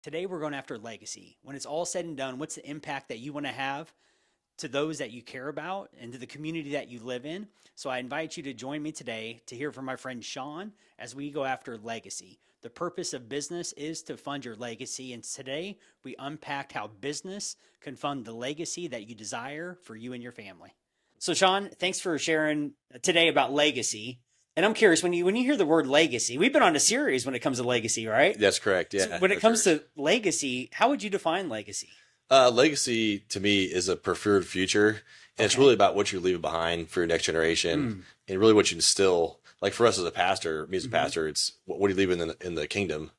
Today, we're going after legacy. When it's all said and done, what's the impact that you want to have to those that you care about and to the community that you live in? So, I invite you to join me today to hear from my friend Sean as we go after legacy. The purpose of business is to fund your legacy. And today, we unpacked how business can fund the legacy that you desire for you and your family. So, Sean, thanks for sharing today about legacy. And I'm curious, when you hear the word legacy, we've been on a series when it comes to legacy, right? That's correct. So Yeah. when it for comes sure. to legacy, how would you define legacy? Legacy to me is a preferred future. And it's Okay. really about what you're leaving behind for your next generation Mm. and really what you instill. Like for us as a pastor, me as a Hmm. pastor, it's what are you leaving in the kingdom?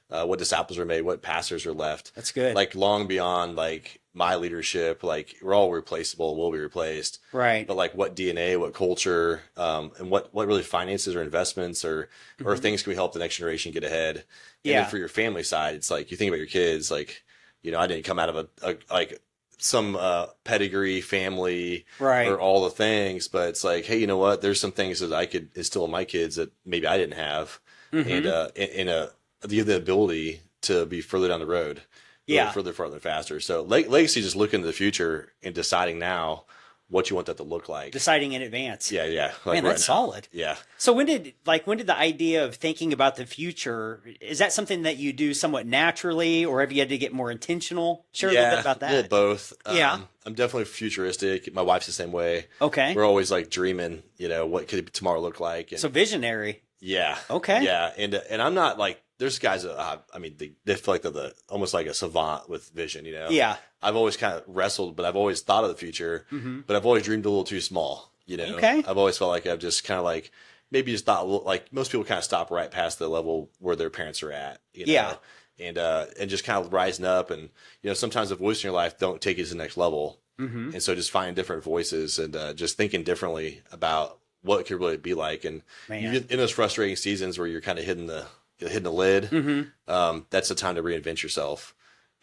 What disciples are made, what pastors are left. That's good. Like long beyond like my leadership, like we're all replaceable and will be replaced. Right. But like what DNA, what culture, and what really finances or investments or Hmm. things can we help the next generation get ahead? And then Yeah. for your family side, it's like you think about your kids, like, I didn't come out of a like some pedigree family Right. or all the things, but it's like, hey, you know what? There's some things that I could instill in my kids that maybe I didn't have, and Hmm. the ability to be further down the road, really Yeah. further, farther, faster. So legacy is just looking to the future and deciding now what you want that to look like. Deciding in advance. Yeah, yeah, like Man, right that's now. solid. Yeah. So when did the idea of thinking about the future, is that something that you do somewhat naturally, or have you had to get more intentional? Share a little bit Yeah, about a little that. both. Yeah. I'm definitely futuristic. My wife's the same way. Okay. We're always like dreaming, what could tomorrow look like? And So visionary. yeah, Okay. yeah, and I'm not like there's guys that I mean they feel like they're the almost like a savant with vision. Yeah. I've always kind of wrestled, but I've always thought of the future, Hmm. but I've always dreamed a little too small. Okay. I've always felt like I've just kind of like maybe just thought like most people kind of stop right past the level where their parents are at. Yeah. And just kind of rising up and sometimes the voice in your life don't take you to the next level, Hmm. and so just finding different voices and just thinking differently about what it could really be like. And you Man. get in those frustrating seasons where you're kind of hitting the lid. Hmm. That's the time to reinvent yourself.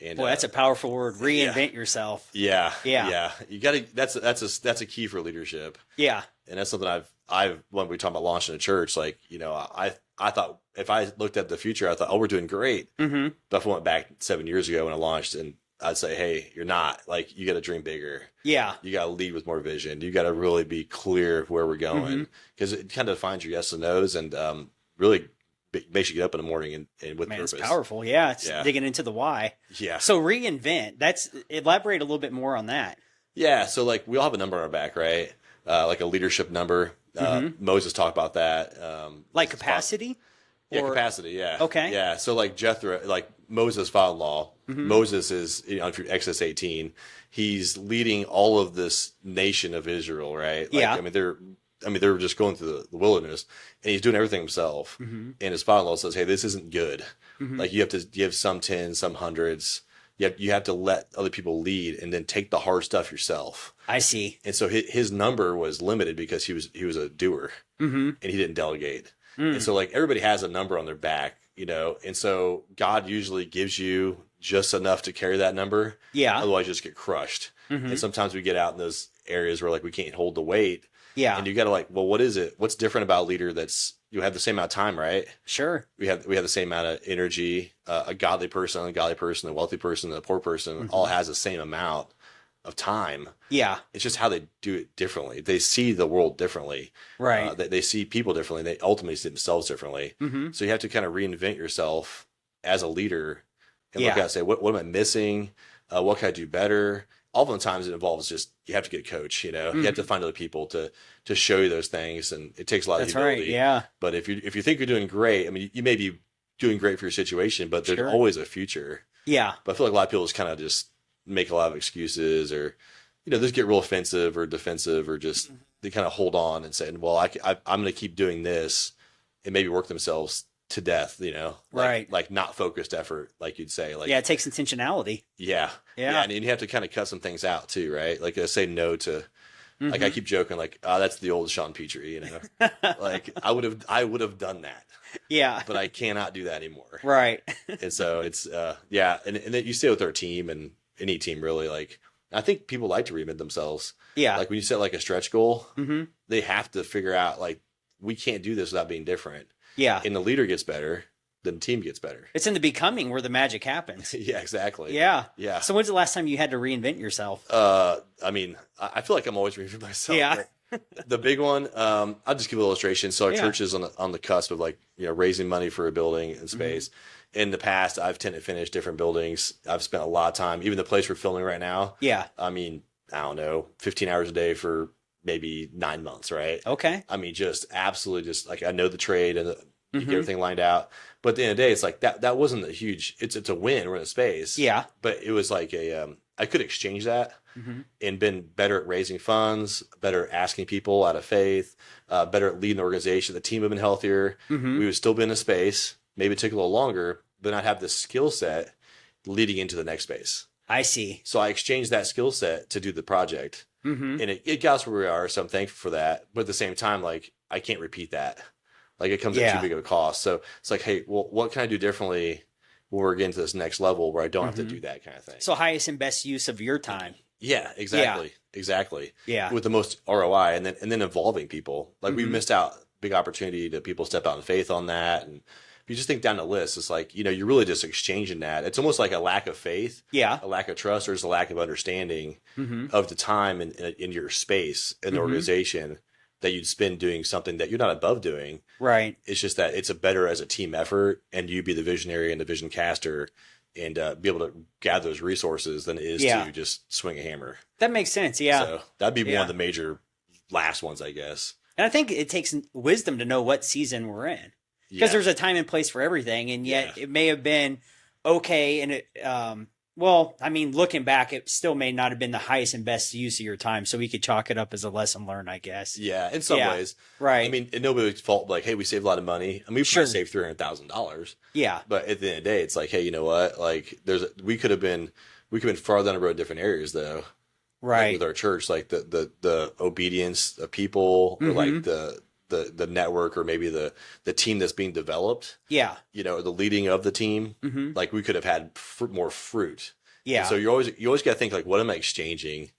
And Boy, that's a powerful word. yeah, Reinvent yourself. yeah, Yeah. yeah. You got to. That's a key for leadership, Yeah. and that's something I've when we talk about launching a church, like I thought if I looked at the future, I thought, oh, we're doing great. Hmm. But if I went back 7 years ago when I launched, and I'd say, hey, you're not. Like, you got to dream bigger. Yeah. You got to lead with more vision. You got to really be clear of where we're Hmm. going, because it kind of defines your yes and no's, and really makes you get up in the morning and with Man, purpose. it's powerful. Yeah, it's Yeah. digging into the why. Yeah. So reinvent. That's elaborate a little bit more on that. Yeah. So like we all have a number on our back, right? Like a leadership number. Hmm. Moses talked about that. Like Jesus capacity, Yeah, or capacity. Yeah. Okay. Yeah. So like Jethro, like Moses' father-in-law, Hmm. Moses is, if you're Exodus 18, he's leading all of this nation of Israel, right? Like, Yeah. they're just going through the wilderness, and he's doing everything himself. Hmm. And his father-in-law says, "Hey, this isn't good. Hmm. Like, you have to give some tens, some hundreds. You have to let other people lead, and then take the hard stuff yourself." I see. And so his number was limited because he was a doer, Hmm. and he didn't delegate. And Mm. so like everybody has a number on their back, and so God usually gives you just enough to carry that number. Yeah. Otherwise you just get crushed. Hmm. And sometimes we get out in those areas where like we can't hold the weight, Yeah. and you got to like, well, what is it? What's different about a leader? That's you have the same amount of time, right? Sure. We have the same amount of energy. A godly person, a ungodly person, a wealthy person, a poor person, Hmm. all has the same amount of time. Yeah. It's just how they do it differently. They see the world differently. Right. They see people differently. They ultimately see themselves differently. Hmm. So you have to kind of reinvent yourself as a leader and look Yeah. at it and say, what am I missing? What can I do better? Oftentimes it involves just, you have to get a coach, you have to find other people to show you those things. And it takes a lot of That's right. humility. Yeah. But if you think you're doing great, I mean, you may be doing great for your situation, but there's Sure. always a future. Yeah. But I feel like a lot of people just kind of just make a lot of excuses, or just get real offensive or defensive, or just they kind of hold on and saying, well, I'm going to keep doing this, and maybe work themselves to death, Right. like not focused effort, like you'd say, like, Yeah. It takes intentionality. yeah, Yeah. and you have to kind of cut some things out too, right? Like say no to, like I Hmm. keep joking, like, oh, that's the old Sean Petrie, like I would have done that, Yeah. but I cannot do that anymore. Right. And so it's yeah, and then you stay with our team, and any team really, like I think people like to reinvent themselves. Yeah. Like when you set like a stretch goal, Hmm. they have to figure out like we can't do this without being different. Yeah. And the leader gets better, then the team gets better. It's in the becoming where the magic happens. Yeah, exactly. Yeah. Yeah. So when's the last time you had to reinvent yourself? I mean, I feel like I'm always reading for myself. Yeah. The big one, I'll just give an illustration. So our Yeah. church is on the cusp of like, raising money for a building and space. In the past, I've tended to finish different buildings. I've spent a lot of time, even the place we're filming right now. Yeah. I mean, I don't know, 15 hours a day for maybe 9 months, right? Okay. I mean, just absolutely just like I know the trade and you Mhm. get everything lined out. But at the end of the day, it's like that wasn't a huge, it's a win. We're in a space. Yeah. But it was like I could exchange that and been better at raising funds, better at asking people out of faith, better at leading the organization. The team would have been healthier. We would still be in a space. Maybe it took a little longer, but I'd have the skill set leading into the next space. I see. So I exchanged that skill set to do the project. And it got us where we are. So I'm thankful for that. But at the same time, like I can't repeat that. Like it comes at Yeah. too big of a cost. So it's like, hey, well, what can I do differently when we're getting to this next level where I don't have to do that kind of thing? So highest and best use of your time. Yeah, exactly. Exactly. Yeah. With the most ROI and then involving people. Like we missed out big opportunity to people step out in faith on that. And if you just think down the list, it's like, you're really just exchanging that. It's almost like a lack of faith, Yeah. a lack of trust, or just a lack of understanding of the time in your space in the organization that you'd spend doing something that you're not above doing. Right. It's just that it's a better as a team effort, and you be the visionary and the vision caster and be able to gather those resources than it is Yeah. to just swing a hammer. That makes sense. Yeah. So that'd be Yeah. one of the major last ones, I guess. And I think it takes wisdom to know what season we're in, because there's a time and place for everything. And yet it may have been okay. And well, I mean, looking back, it still may not have been the highest and best use of your time. So we could chalk it up as a lesson learned, I guess. Yeah, in some ways. Right. I mean, and nobody's fault. Like, hey, we saved a lot of money. I mean, we Sure. probably saved $300,000. Yeah. But at the end of the day, it's like, hey, you know what? Like, we could have been farther down the road in different areas, though. Right. Like with our church, like the obedience of people, or like the network, or maybe the team that's being developed. Yeah. The leading of the team. Like we could have had more fruit. Yeah. And so you always got to think like, what am I exchanging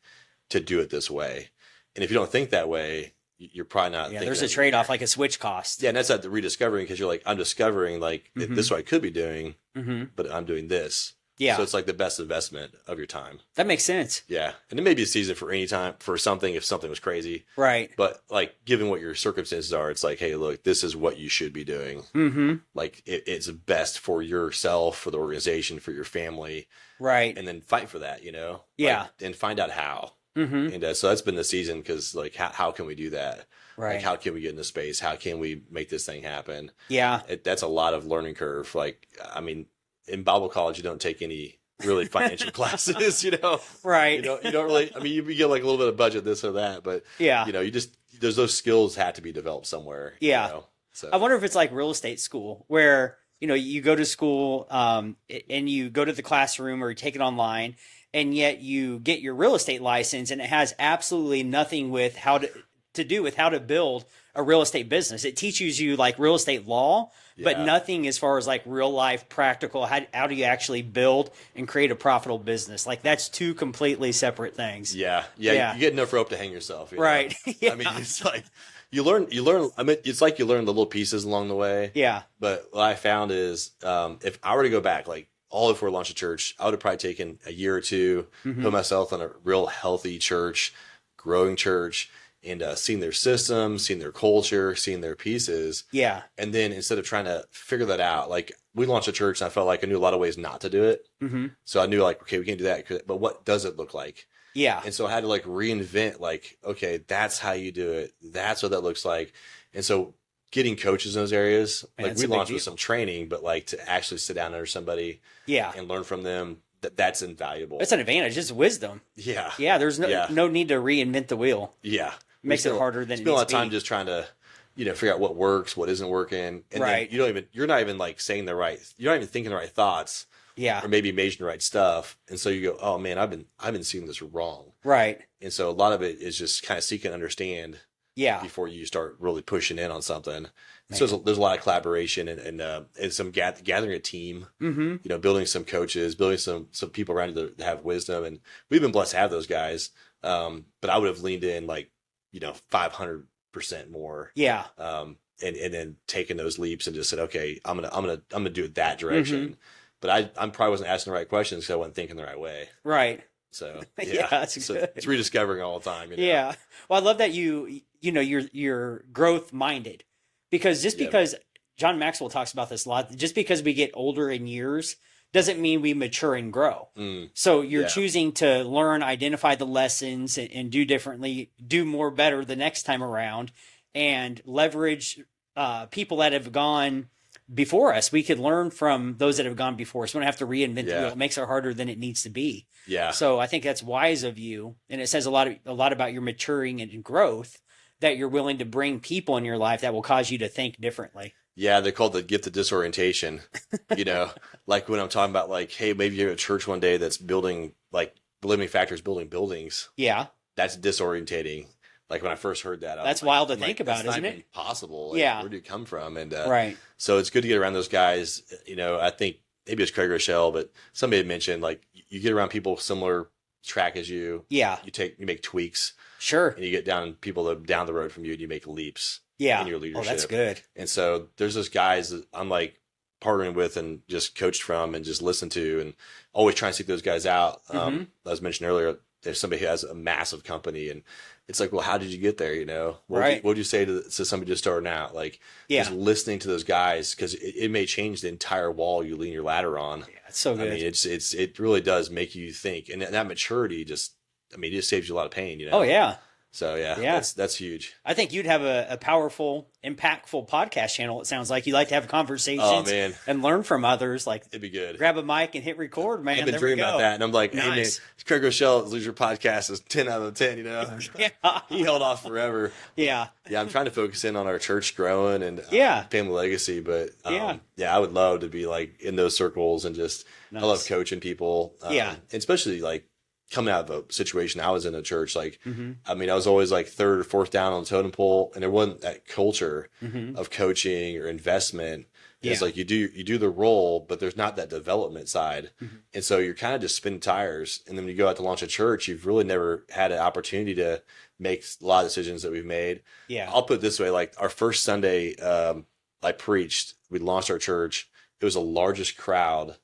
to do it this way? And if you don't think that way, you're probably not. Yeah. thinking There's a that- trade off, like a switch cost. Yeah, and that's at the rediscovering, because you're like, I'm discovering like this is what I could be doing, but I'm doing this. Yeah. So it's like the best investment of your time. That makes sense. Yeah. And it may be a season for any time for something if something was crazy. Right. But like, given what your circumstances are, it's like, hey, look, this is what you should be doing. Like it's best for yourself, for the organization, for your family. Right. And then fight for that, Yeah. Like, and find out how. And so that's been the season, because like, how can we do that? Right. Like, how can we get into space? How can we make this thing happen? Yeah. That's a lot of learning curve. Like, I mean, in Bible college, you don't take any really financial classes, Right. You don't really, I mean, you get like a little bit of budget, this or that, but Yeah. there's those skills have to be developed somewhere. Yeah. So I wonder if it's like real estate school, where, you go to school and you go to the classroom or you take it online, and yet you get your real estate license, and it has absolutely nothing with how to build a real estate business. It teaches you like real estate law, but Yeah. nothing as far as like real life practical. How do you actually build and create a profitable business? Like that's two completely separate things. yeah. Yeah. You get enough rope to hang yourself. Right. Yeah. I mean, it's like, you learn, I mean, it's like you learn the little pieces along the way. Yeah. But what I found is, if I were to go back, like all before launch a church, I would have probably taken a year or two, put myself in a real healthy church, growing church, and seen their system, seen their culture, seen their pieces. Yeah. And then instead of trying to figure that out, like we launched a church and I felt like I knew a lot of ways not to do it. So I knew like, okay, we can't do that, but what does it look like? Yeah. And so I had to like reinvent, like, okay, that's how you do it. That's what that looks like. And so getting coaches in those areas, Man, like that's we a big launched with deal. some training, but like to actually sit down under somebody Yeah. and learn from them, that's invaluable. That's an advantage. It's wisdom. Yeah. Yeah. There's Yeah. no need to reinvent the wheel. Yeah. Makes We it harder than it spend a lot of needs to time be. just trying to, figure out what works, what isn't working. And Right. then you're not even like saying you're not even thinking the right thoughts, Yeah. or maybe measuring the right stuff. And so you go, oh man, I've been seeing this wrong. Right. And so a lot of it is just kind of seek and understand Yeah. before you start really pushing in on something. So there's a lot of collaboration and some gathering a team, building some coaches, building some people around you that have wisdom. And we've been blessed to have those guys. But I would have leaned in like, 500% more. Yeah. and then taking those leaps and just said, okay, I'm gonna do it that direction. Hmm. But I probably wasn't asking the right questions because I wasn't thinking the right way. Right. So Yeah, yeah, that's so good. it's rediscovering all the time, Yeah. Well, I love that you're growth minded, because just Yeah, because John Maxwell talks about this a lot, just because we get older in years doesn't mean we mature and grow. So you're yeah, choosing to learn, identify the lessons, and do differently, do more better the next time around, and leverage people that have gone before us. We could learn from those that have gone before us. We don't have to reinvent the wheel. yeah, It makes it harder than it needs to be. yeah. So I think that's wise of you, and it says a lot about your maturing and growth, that you're willing to bring people in your life that will cause you to think differently. Yeah, they call it the gift of disorientation. You know, like when I'm talking about like, hey, maybe you're at a church one day that's building like the living factors building buildings. Yeah, That's disorientating. Like when I first heard that, that's wild to I'm think like, about, that's not isn't even it? possible. Like, Yeah, where do you come from? And right. so it's good to get around those guys. You know, I think maybe it's Craig Rochelle, but somebody had mentioned like you get around people similar track as you. Yeah, You make tweaks, sure. and you get down people that are down the road from you, and you make leaps Yeah. in your Oh, that's leadership. good. And so there's those guys that I'm like partnering with and just coached from and just listen to and always trying to seek those guys out. As mentioned earlier, there's somebody who has a massive company and it's like, well, how did you get there? You know, Right. What would you say to somebody just starting out? Like Yeah. just listening to those guys because it may change the entire wall you lean your ladder on. Yeah, it's so I good. mean, it really does make you think, and that maturity it just saves you a lot of pain. You know. Oh yeah. So yeah, Yeah. that's huge. I think you'd have a powerful, impactful podcast channel. It sounds like you like to have conversations Oh man, and learn from others. Like, it'd be good. grab a mic and hit record, man. I've been There we dreaming go. about that, and I'm like, hey man, Nice. Craig Rochelle Leisure Podcast is 10 out of 10. You know, Yeah. he held off forever. Yeah. Yeah, I'm trying to focus in on our church growing and Yeah. family legacy, but Yeah. yeah, I would love to be like in those circles and just I love Nice. coaching people. Yeah. and especially like coming out of a situation I was in a church. Like, Mm-hmm. I mean, I was always like third or fourth down on the totem pole, and there wasn't that culture Mm-hmm. of coaching or investment. It's Yeah. like you do the role, but there's not that development side. Mm-hmm. And so you're kind of just spinning tires. And then when you go out to launch a church, you've really never had an opportunity to make a lot of decisions that we've made. Yeah. I'll put it this way, like our first Sunday I preached, we launched our church. It was the largest crowd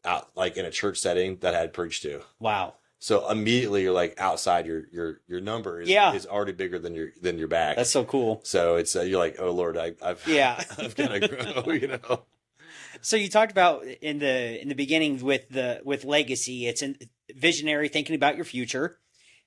out like in a church setting that I had preached to. Wow. So immediately you're like outside your number Yeah. is already bigger than your back. That's so cool. So it's you're like, oh Lord, I've Yeah. I've got to grow, you know. So you talked about in the beginning with legacy, it's in visionary, thinking about your future,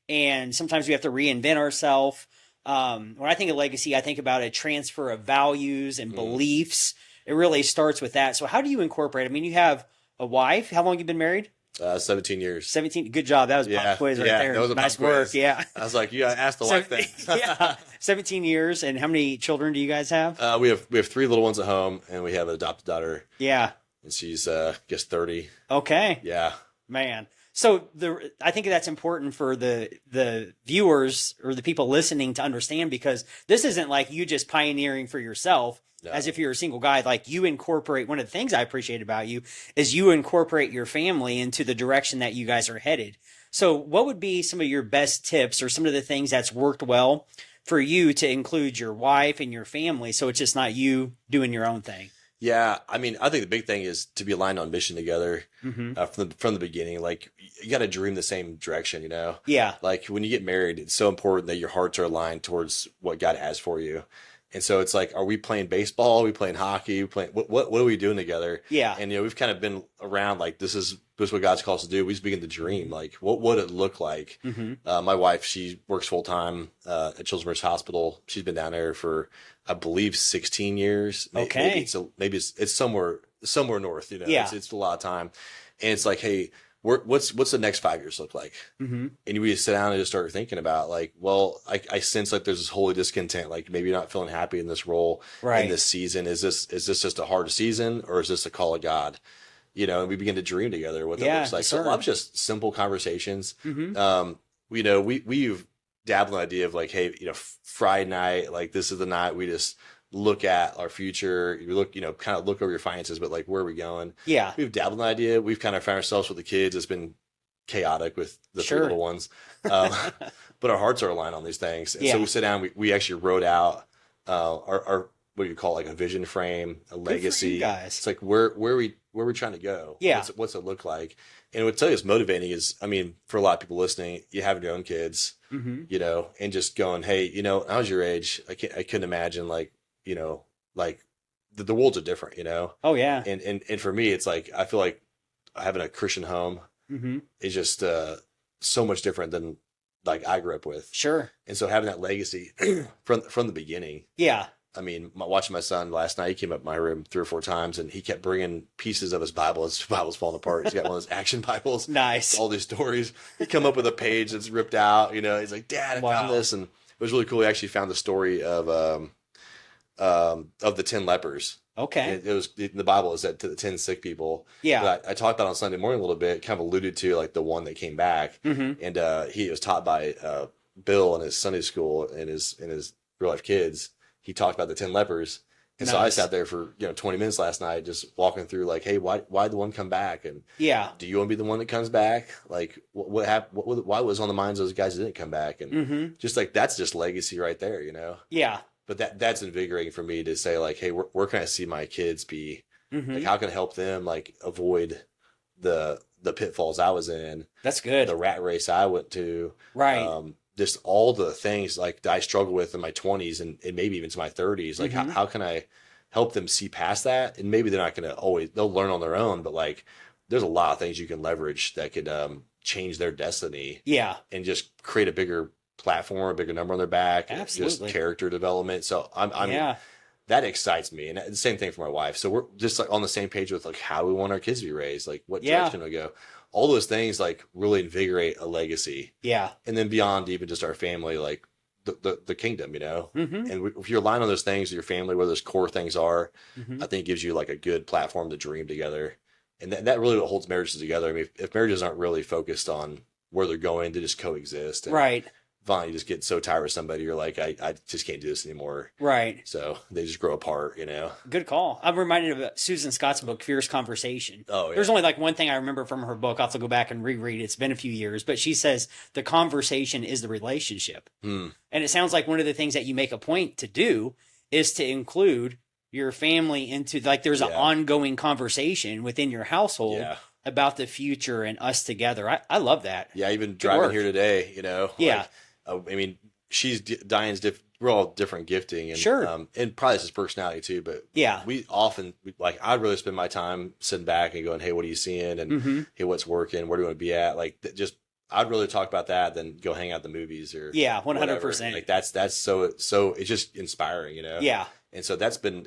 and sometimes we have to reinvent ourselves. When I think of legacy, I think about a transfer of values and beliefs. It really starts with that. So how do you incorporate? I mean, you have a wife. How long have you been married? 17 years. 17. Good job. That was a Yeah, pop quiz right yeah, there. that was a Nice pop quiz. work. Yeah. I was like, you gotta ask the So- wife thing. yeah. 17 years. And how many children do you guys have? We have 3 little ones at home, and we have an adopted daughter, Yeah. and she's I guess 30. Okay. Yeah, Man. So I think that's important for the viewers or the people listening to understand, because this isn't like you just pioneering for yourself No. as if you're a single guy. Like, you incorporate, one of the things I appreciate about you is you incorporate your family into the direction that you guys are headed. So what would be some of your best tips or some of the things that's worked well for you to include your wife and your family, so it's just not you doing your own thing? yeah. I mean, I think the big thing is to be aligned on mission together Mm-hmm. from the beginning. Like, you got to dream the same direction, you know. Yeah. Like when you get married, it's so important that your hearts are aligned towards what God has for you. And so it's like, are we playing baseball? Are we playing hockey? Are we playing what are we doing together? Yeah. And we've kind of been around like this is what God's called us to do. We just begin to dream like what would it look like? Mm-hmm. My wife, she works full time at Children's Hospital. She's been down there for I believe 16 years. Okay. Maybe it's somewhere north. You know, Yeah. it's a lot of time. And it's like, hey, what's the next 5 years look like? Mm-hmm. And we just sit down and just start thinking about like, well, I sense like there's this holy discontent, like maybe you're not feeling happy in this role Right. in this season. Is this just a hard season, or is this a call of God? You know, and we begin to dream together what that Yeah, looks like. So a discern. lot of just simple conversations. Mm-hmm. You know, we've dabbled in the idea of like, hey, you know, Friday night, like this is the night we just look at our future. You look, you know, kind of look over your finances, but like, where are we going? Yeah. We've dabbled in the idea. We've kind of found ourselves with the kids. It's been chaotic with the Sure. 3 little ones. But our hearts are aligned on these things. And Yeah. so we sit down, we actually wrote out, what do you call it, like a vision frame, a Good for you legacy. guys. It's like where we trying to go. Yeah. What's it look like? And what tell you is motivating is, I mean, for a lot of people listening, you have your own kids, Mm-hmm. and just going, hey, I was your age. I couldn't imagine like, like the worlds are different, Oh yeah. and for me, it's like, I feel like having a Christian home Mm-hmm. is just so much different than like I grew up with. Sure. And so having that legacy from the beginning, Yeah. I mean, watching my son last night, he came up my room 3 or 4 times, and he kept bringing pieces of his Bible. His Bible's falling apart. He's got one of those action Bibles. Nice. All these stories. He'd come up with a page that's ripped out. He's like, Dad, I found this, and it was really cool. He actually found the story of the 10 lepers. Okay. It was in the Bible. It said to the 10 sick people. Yeah. But I talked about it on Sunday morning a little bit. Kind of alluded to like the one that came back, Mm-hmm. and he was taught by Bill in his Sunday school and his real life kids. He talked about the 10 lepers. And so I Nice. sat there for 20 minutes last night, just walking through like, hey, why the one come back? And Yeah. do you want to be the one that comes back? Like what happened? Why was on the minds of those guys that didn't come back? And Mm-hmm. just like, that's just legacy right there, Yeah. But that's invigorating for me to say like, hey, where can I see my kids be? Mm-hmm. Like, how can I help them like avoid the pitfalls I was in, That's good. the rat race I went to, Right. just all the things like that I struggled with in my 20s and maybe even to my 30s. Like, Mhm. how can I help them see past that? And maybe they're not going to they'll learn on their own, but like, there's a lot of things you can leverage that could change their destiny Yeah. and just create a bigger platform, a bigger number on their back, and just Absolutely. character development. So Yeah. that excites me. And the same thing for my wife. So we're just like on the same page with like how we want our kids to be raised, like what Yeah. direction we go. All those things like really invigorate a legacy. Yeah. And then beyond even just our family, like the kingdom, Mm-hmm. and if you're aligned on those things, your family, where those core things are, Mm-hmm. I think it gives you like a good platform to dream together. And that really what holds marriages together. I mean, if marriages aren't really focused on where they're going, they just coexist. And Right. finally, you just get so tired with somebody, you're like, I just can't do this anymore. Right. So they just grow apart, Good call. I'm reminded of Susan Scott's book, Fierce Conversation. Oh, yeah. There's only like one thing I remember from her book. I'll have to go back and reread it. It's been a few years, but she says the conversation is the relationship. Hmm. And it sounds like one of the things that you make a point to do is to include your family into like there's an Yeah. ongoing conversation within your household Yeah. about the future and us together. I love that. Yeah. Even work. driving here today, Yeah. I mean, Diane's we're all different gifting and, Sure. And probably it's his personality too, but Yeah. we often like, I'd really spend my time sitting back and going, hey, what are you seeing? And Mm-hmm. hey, what's working? Where do you want to be at? Like I'd rather talk about that than go hang out at the movies or Yeah. whatever. 100%. Like that's so it's just inspiring, Yeah. And so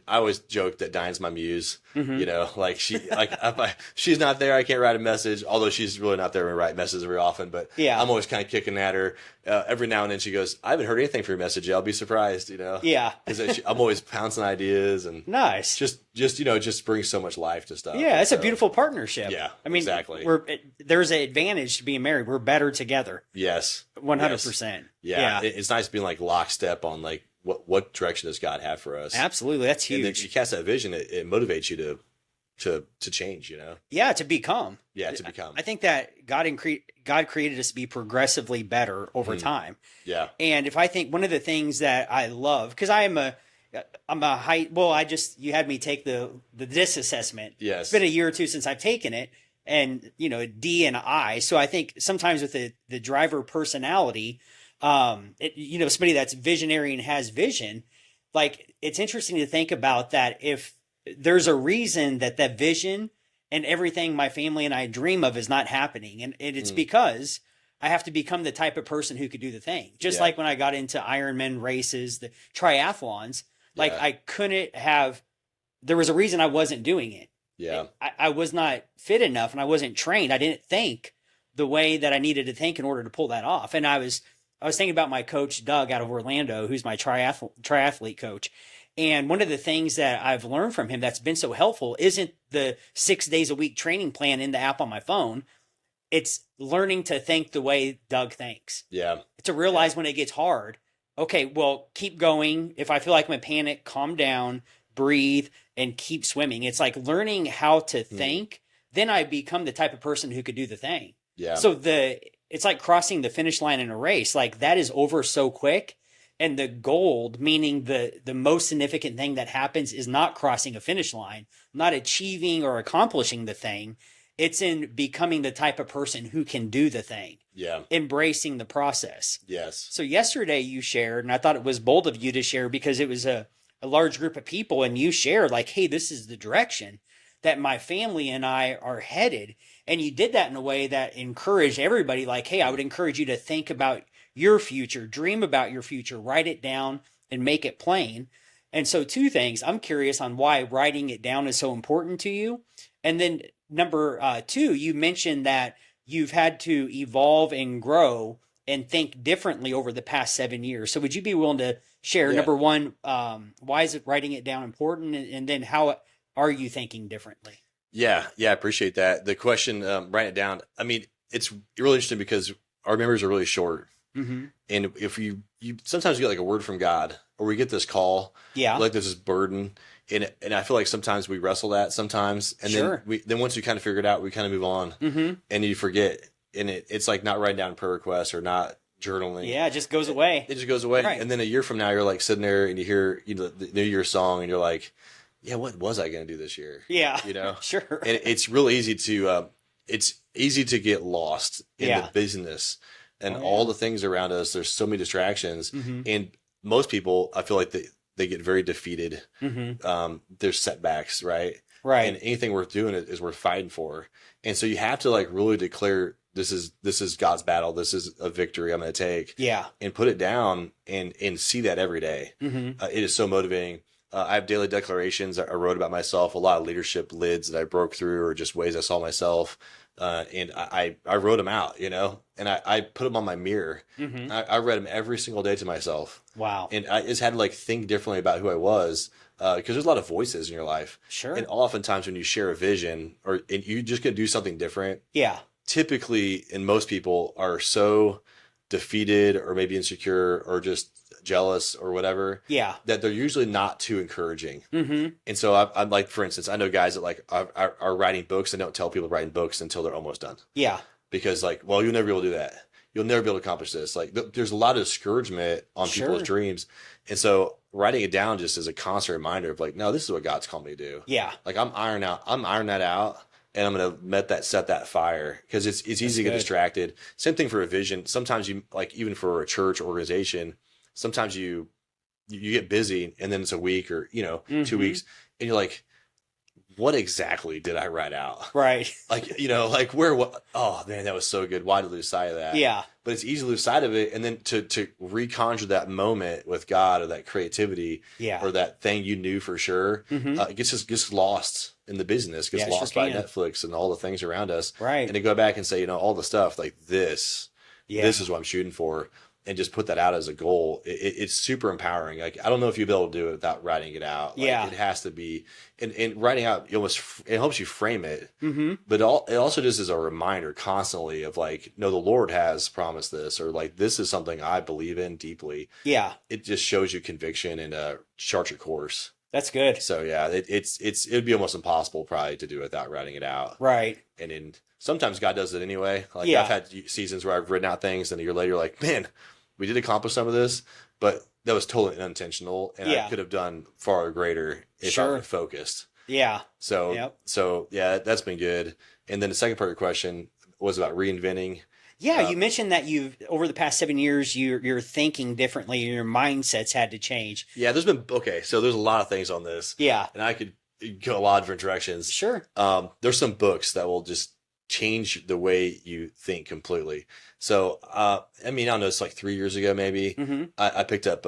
I always joke that Diane's my muse, Mhm. like she's not there, I can't write a message, although she's really not there to write messages very often, but Yeah. I'm always kind of kicking at her. Every now and then she goes, I haven't heard anything from your message yet. I'll be surprised, Yeah. because I'm always pouncing ideas and Nice. just brings so much life to stuff. Yeah, it's a So, beautiful partnership. Yeah, I mean, exactly. there's an advantage to being married. We're better together. Yes. 100%. Yeah. It's nice being like lockstep on like what direction does God have for us. Absolutely. That's And then huge. you cast that vision, it motivates you to change, Yeah, to become. Yeah, to become. I think that God created us to be progressively better over time. Yeah. And if I think one of the things that I love, because I'm a high, well, you had me take the DIS assessment. Yes. It's been a year or two since I've taken it, and a D and an I. So I think sometimes with the driver personality, somebody that's visionary and has vision, like it's interesting to think about that. If there's a reason that vision and everything my family and I dream of is not happening, and it's because I have to become the type of person who could do the thing. Just like when I got into Ironman races, the triathlons, like Yeah. I couldn't have, there was a reason I wasn't doing it. Yeah. I was not fit enough and I wasn't trained. I didn't think the way that I needed to think in order to pull that off. And I was thinking about my coach, Doug, out of Orlando, who's my triathlete coach. And one of the things that I've learned from him that's been so helpful isn't the 6 days a week training plan in the app on my phone. It's learning to think the way Doug thinks. Yeah. To realize when it gets hard, okay, well, keep going. If I feel like I'm in panic, calm down, breathe, and keep swimming. It's like learning how to think. Then I become the type of person who could do the thing. Yeah. So it's like crossing the finish line in a race. Like that is over so quick. And the gold, meaning the most significant thing that happens, is not crossing a finish line, not achieving or accomplishing the thing. It's in becoming the type of person who can do the thing, Yeah. embracing the process. Yes. So yesterday you shared, and I thought it was bold of you to share because it was a large group of people, and you shared like, hey, this is the direction that my family and I are headed. And you did that in a way that encouraged everybody, like, hey, I would encourage you to think about your future, dream about your future, write it down and make it plain. And so, two things. I'm curious on why writing it down is so important to you. And then, number two, you mentioned that you've had to evolve and grow and think differently over the past 7 years. So, would you be willing to share, Yeah. number one, why is it writing it down important? And then, how are you thinking differently? Yeah. Yeah. I appreciate that. The question, write it down. I mean, it's really interesting because our memories are really short. Mm-hmm. And if you sometimes you get like a word from God, or we get this call, Yeah. like there's this burden, and I feel like sometimes we wrestle that sometimes, and Sure. then once you kind of figure it out, we kind of move on, Mm-hmm. and you forget, and it's like not writing down prayer requests or not journaling. Yeah, it just goes away. It just goes away, Right. and then a year from now, you're like sitting there and you hear the New Year's song, and you're like, yeah, what was I going to do this year? Yeah. You know, Sure. and it's real easy to get lost in Yeah. the business and Oh, yeah. all the things around us. There's so many distractions, Mm-hmm. and most people, I feel like they get very defeated. Mm-hmm. There's setbacks, right? Right. And anything worth doing is worth fighting for. And so you have to like really declare this is God's battle. This is a victory I'm going to take, Yeah. and put it down and see that every day. Mm-hmm. It is so motivating. I have daily declarations I wrote about myself, a lot of leadership lids that I broke through, or just ways I saw myself. And I wrote them out, and I put them on my mirror. Mm-hmm. I read them every single day to myself. Wow. And I just had to like think differently about who I was, because there's a lot of voices in your life. Sure. And oftentimes when you share a vision and you just gonna do something different, Yeah. typically, and most people are so defeated or maybe insecure or just jealous or whatever, Yeah. that they're usually not too encouraging. Mm-hmm. And so I'm like, for instance, I know guys that like are writing books and don't tell people writing books until they're almost done, Yeah. because like, well, you'll never be able to do that. You'll never be able to accomplish this. Like there's a lot of discouragement on people's Sure. dreams. And so writing it down just as a constant reminder of like, no, this is what God's called me to do. Yeah. Like I'm ironing that out, and I'm going to set that fire, because it's easy to get good. distracted. Same thing for a vision. Sometimes you like, even for a church organization, sometimes you get busy, and then it's a week or, 2 Mhm. weeks, and you're like, what exactly did I write out? Right. Like, like what? Oh man, that was so good. Why did I lose sight of that? Yeah. But it's easy to lose sight of it. And then to reconjure that moment with God, or that creativity, Yeah. or that thing you knew for sure, Mhm. it gets lost in the business, gets Yeah, it sure lost by can. Netflix and all the things around us. Right. And to go back and say, all the stuff like this Yeah. is what I'm shooting for, and just put that out as a goal. It's super empowering. Like, I don't know if you'll be able to do it without writing it out. Like, Yeah. it has to be, and writing out, it helps you frame it, Mm-hmm. but it also just is a reminder constantly of like, no, the Lord has promised this, or like, this is something I believe in deeply. Yeah. It just shows you conviction and charts your course. That's good. So yeah, it'd be almost impossible probably to do it without writing it out. Right. And then sometimes God does it anyway. Like, Yeah. I've had seasons where I've written out things, and a year later, you're like, man, we did accomplish some of this, but that was totally unintentional, and Yeah. I could have done far greater if I Sure. were focused. Yeah. So, Yep. so yeah, that's been good. And then the second part of your question was about reinventing. Yeah. You mentioned that over the past 7 years, you're thinking differently, and your mindsets had to change. Yeah, there's a lot of things on this, Yeah. and I could go a lot of different directions. Sure. There's some books that will just change the way you think completely. So, I don't know, it's like 3 years ago, maybe, Mm-hmm. I picked up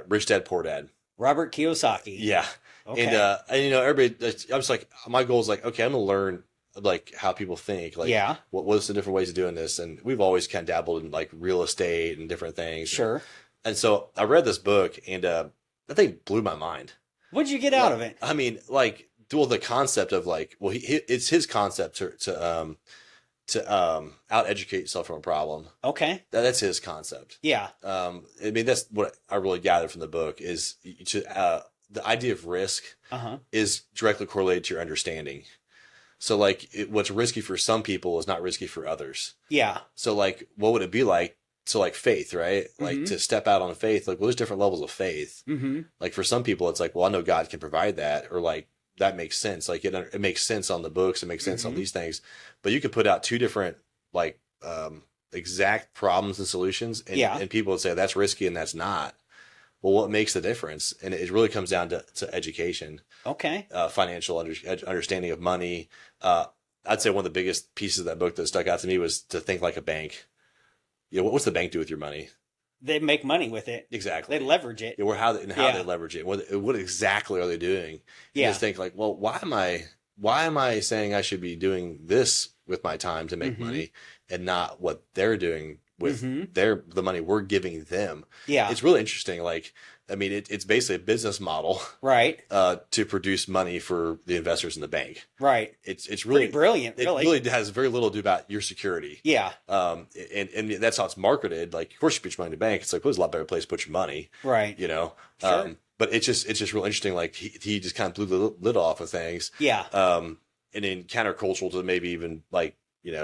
Rich Dad Poor Dad. Robert Kiyosaki. Yeah. Okay. And everybody, I'm just like, my goal is like, okay, I'm gonna learn like how people think, like, Yeah. what's the different ways of doing this. And we've always kind of dabbled in like real estate and different things. Sure. And so I read this book, and that thing blew my mind. What'd you get out of it? I mean, like, well, the concept of like, well, it's his concept to out educate yourself from a problem. Okay. That's his concept. Yeah. I mean, that's what I really gathered from the book, is the idea of risk Uh-huh. is directly correlated to your understanding. So like, what's risky for some people is not risky for others. Yeah. So like, what would it be like so like faith, right? Like Mm-hmm. to step out on faith, like well, there's different levels of faith. Mm-hmm. Like for some people, it's like, well, I know God can provide that, or like that makes sense. Like it makes sense on the books, it makes sense on Mm-hmm. these things. But you could put out two different like exact problems and solutions, Yeah. and people would say that's risky and that's not. Well, what makes the difference? And it really comes down to education, Okay. financial understanding of money. I'd say one of the biggest pieces of that book that stuck out to me was to think like a bank. You know, what's the bank do with your money? They make money with it. Exactly. They leverage it. Yeah, how they Yeah. leverage it. What exactly are they doing? And Yeah. just think like, well, why am I saying I should be doing this with my time to make Mm-hmm. money and not what they're doing with Mm-hmm. the money we're giving them? Yeah. It's really interesting. Like, I mean, it's basically a business model Right. to produce money for the investors in the bank. Right. It's really Pretty brilliant, it really. really has very little to do about your security. Yeah. And that's how it's marketed. Like, of course, you put your money in the bank. It's like, well, there's a lot better place to put your money. Right. You know. Sure. But it's just real interesting. Like he just kind of blew the lid off of things. Yeah. And then countercultural to maybe even like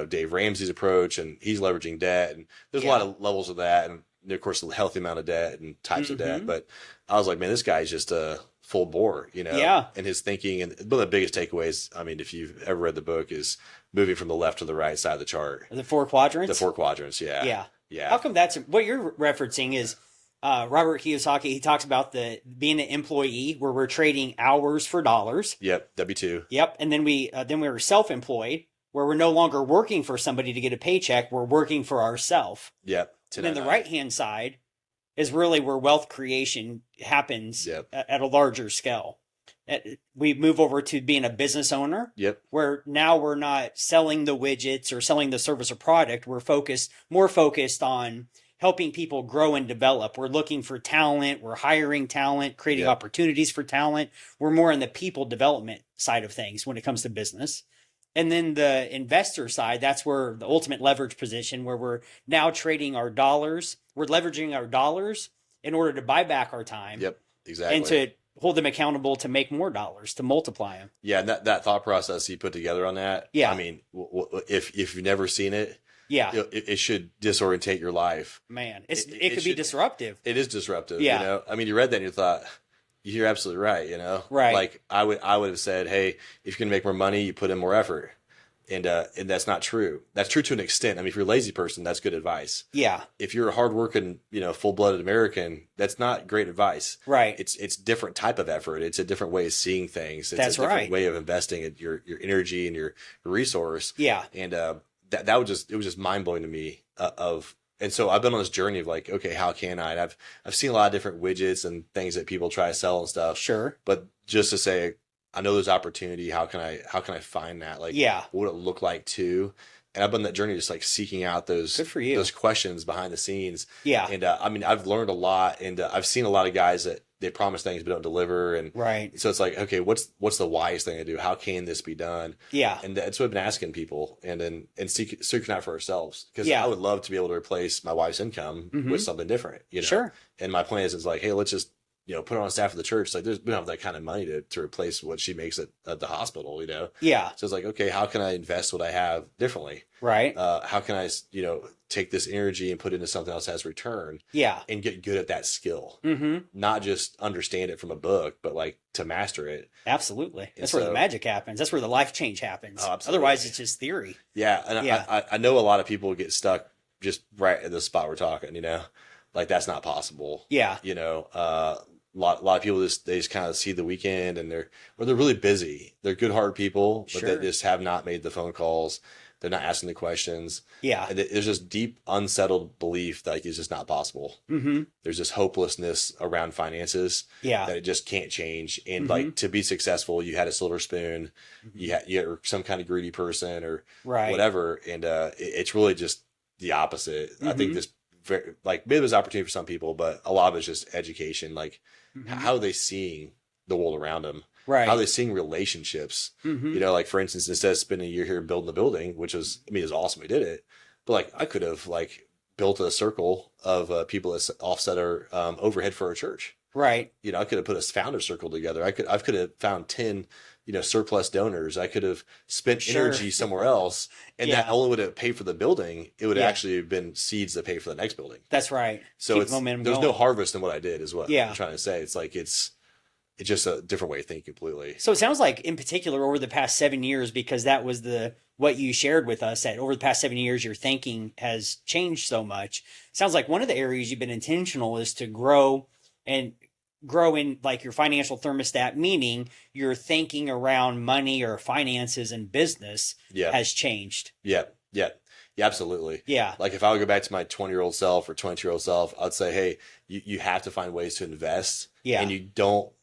Dave Ramsey's approach, and he's leveraging debt, and there's a lot of levels of that, and of course a healthy amount of debt and types of debt. Mm-hmm. But I was like, man, this guy's just a full bore, Yeah. and his thinking. And one of the biggest takeaways, I mean, if you've ever read the book, is moving from the left to the right side of the chart. The four quadrants. The four quadrants, yeah. Yeah. Yeah. How come that's what you're referencing is Robert Kiyosaki? He talks about being an employee where we're trading hours for dollars. Yep. W2. Yep. And then we were self-employed where we're no longer working for somebody to get a paycheck. We're working for ourselves. Yep. And then the right-hand side is really where wealth creation happens Yep. at a larger scale. We move over to being a business owner. Yep. Where now we're not selling the widgets or selling the service or product. We're more focused on helping people grow and develop. We're looking for talent. We're hiring talent, creating Yep. opportunities for talent. We're more in the people development side of things when it comes to business. And then the investor side, that's where the ultimate leverage position, where we're now trading our dollars. We're leveraging our dollars in order to buy back our time. Yep. Exactly. And to hold them accountable to make more dollars, to multiply them. Yeah, and that thought process he put together on that. Yeah. I mean, if you've never seen it, Yeah. it should disorientate your life. Man, it could be disruptive. It is disruptive. Yeah. I mean, you read that and you thought, you're absolutely right. Right. Like I would have said, hey, if you're gonna make more money, you put in more effort, and that's not true. That's true to an extent. I mean, if you're a lazy person, that's good advice. Yeah. If you're a hardworking, full-blooded American, that's not great advice. Right. It's different type of effort. It's a different way of seeing things. It's That's a different right. way of investing your energy and your resource. Yeah. And that was just mind blowing to me. And so I've been on this journey of like, okay, how can I? And I've seen a lot of different widgets and things that people try to sell and stuff. Sure. But just to say, I know there's opportunity. How can I find that? Like, Yeah. what would it look like too? And I've been on that journey, just like seeking out those Good for you. those questions behind the scenes. Yeah. And I mean, I've learned a lot, and I've seen a lot of guys that they promise things but don't deliver. And Right. so it's like, okay, what's the wise thing to do? How can this be done? Yeah. And that's what I've been asking people, and seeking out for ourselves, because Yeah. I would love to be able to replace my wife's income with something different. Sure. And my plan is like, hey, let's just put her on staff of the church. Like, we don't have that kind of money to replace what she makes at the hospital. Yeah. So it's like, okay, how can I invest what I have differently? Right. How can I take this energy and put it into something else that has return? Yeah. And get good at that skill. Mm-hmm. Not just understand it from a book, but like to master it. Absolutely. That's And where the so- magic happens. That's where the life change happens. Oh, absolutely. Otherwise, it's just theory. Yeah. And Yeah. I know a lot of people get stuck just right at the spot we're talking, like that's not possible. Yeah. A lot of people they just kind of see the weekend, and they're really busy. They're good hearted people, but Sure. they just have not made the phone calls. They're not asking the questions. Yeah. And there's this deep, unsettled belief that like, it's just not possible. Mm-hmm. There's this hopelessness around finances Yeah. that it just can't change. And Mm-hmm. like to be successful, you had a silver spoon, you're some kind of greedy person or Right. whatever. And it's really just the opposite. I think this very like maybe there's opportunity for some people, but a lot of it's just education. Like how are they seeing the world around them? Right. How are they seeing relationships? Mm-hmm. Like for instance, instead of spending a year here building the building, which was, I mean, it was awesome. We did it, but like I could have like built a circle of people that offset our overhead for our church. Right. I could have put a founder circle together. I could have found 10 surplus donors. I could have spent Sure. energy somewhere else, and Yeah. that only would have paid for the building. It would have Yeah. actually have been seeds that pay for the next building. That's right. So Keep it's momentum there's going. no harvest in what I did, is what Yeah. I'm trying to say. It's like it's just a different way of thinking completely. So it sounds like, in particular, over the past 7 years, because that was what you shared with us, that over the past 7 years, your thinking has changed so much. Sounds like one of the areas you've been intentional is to grow in like your financial thermostat, meaning your thinking around money or finances and business Yeah. has changed. Yeah. Absolutely. Yeah. Like if I would go back to my 20-year-old self or 22-year-old self, I'd say, hey, you have to find ways to invest. Yeah. And you don't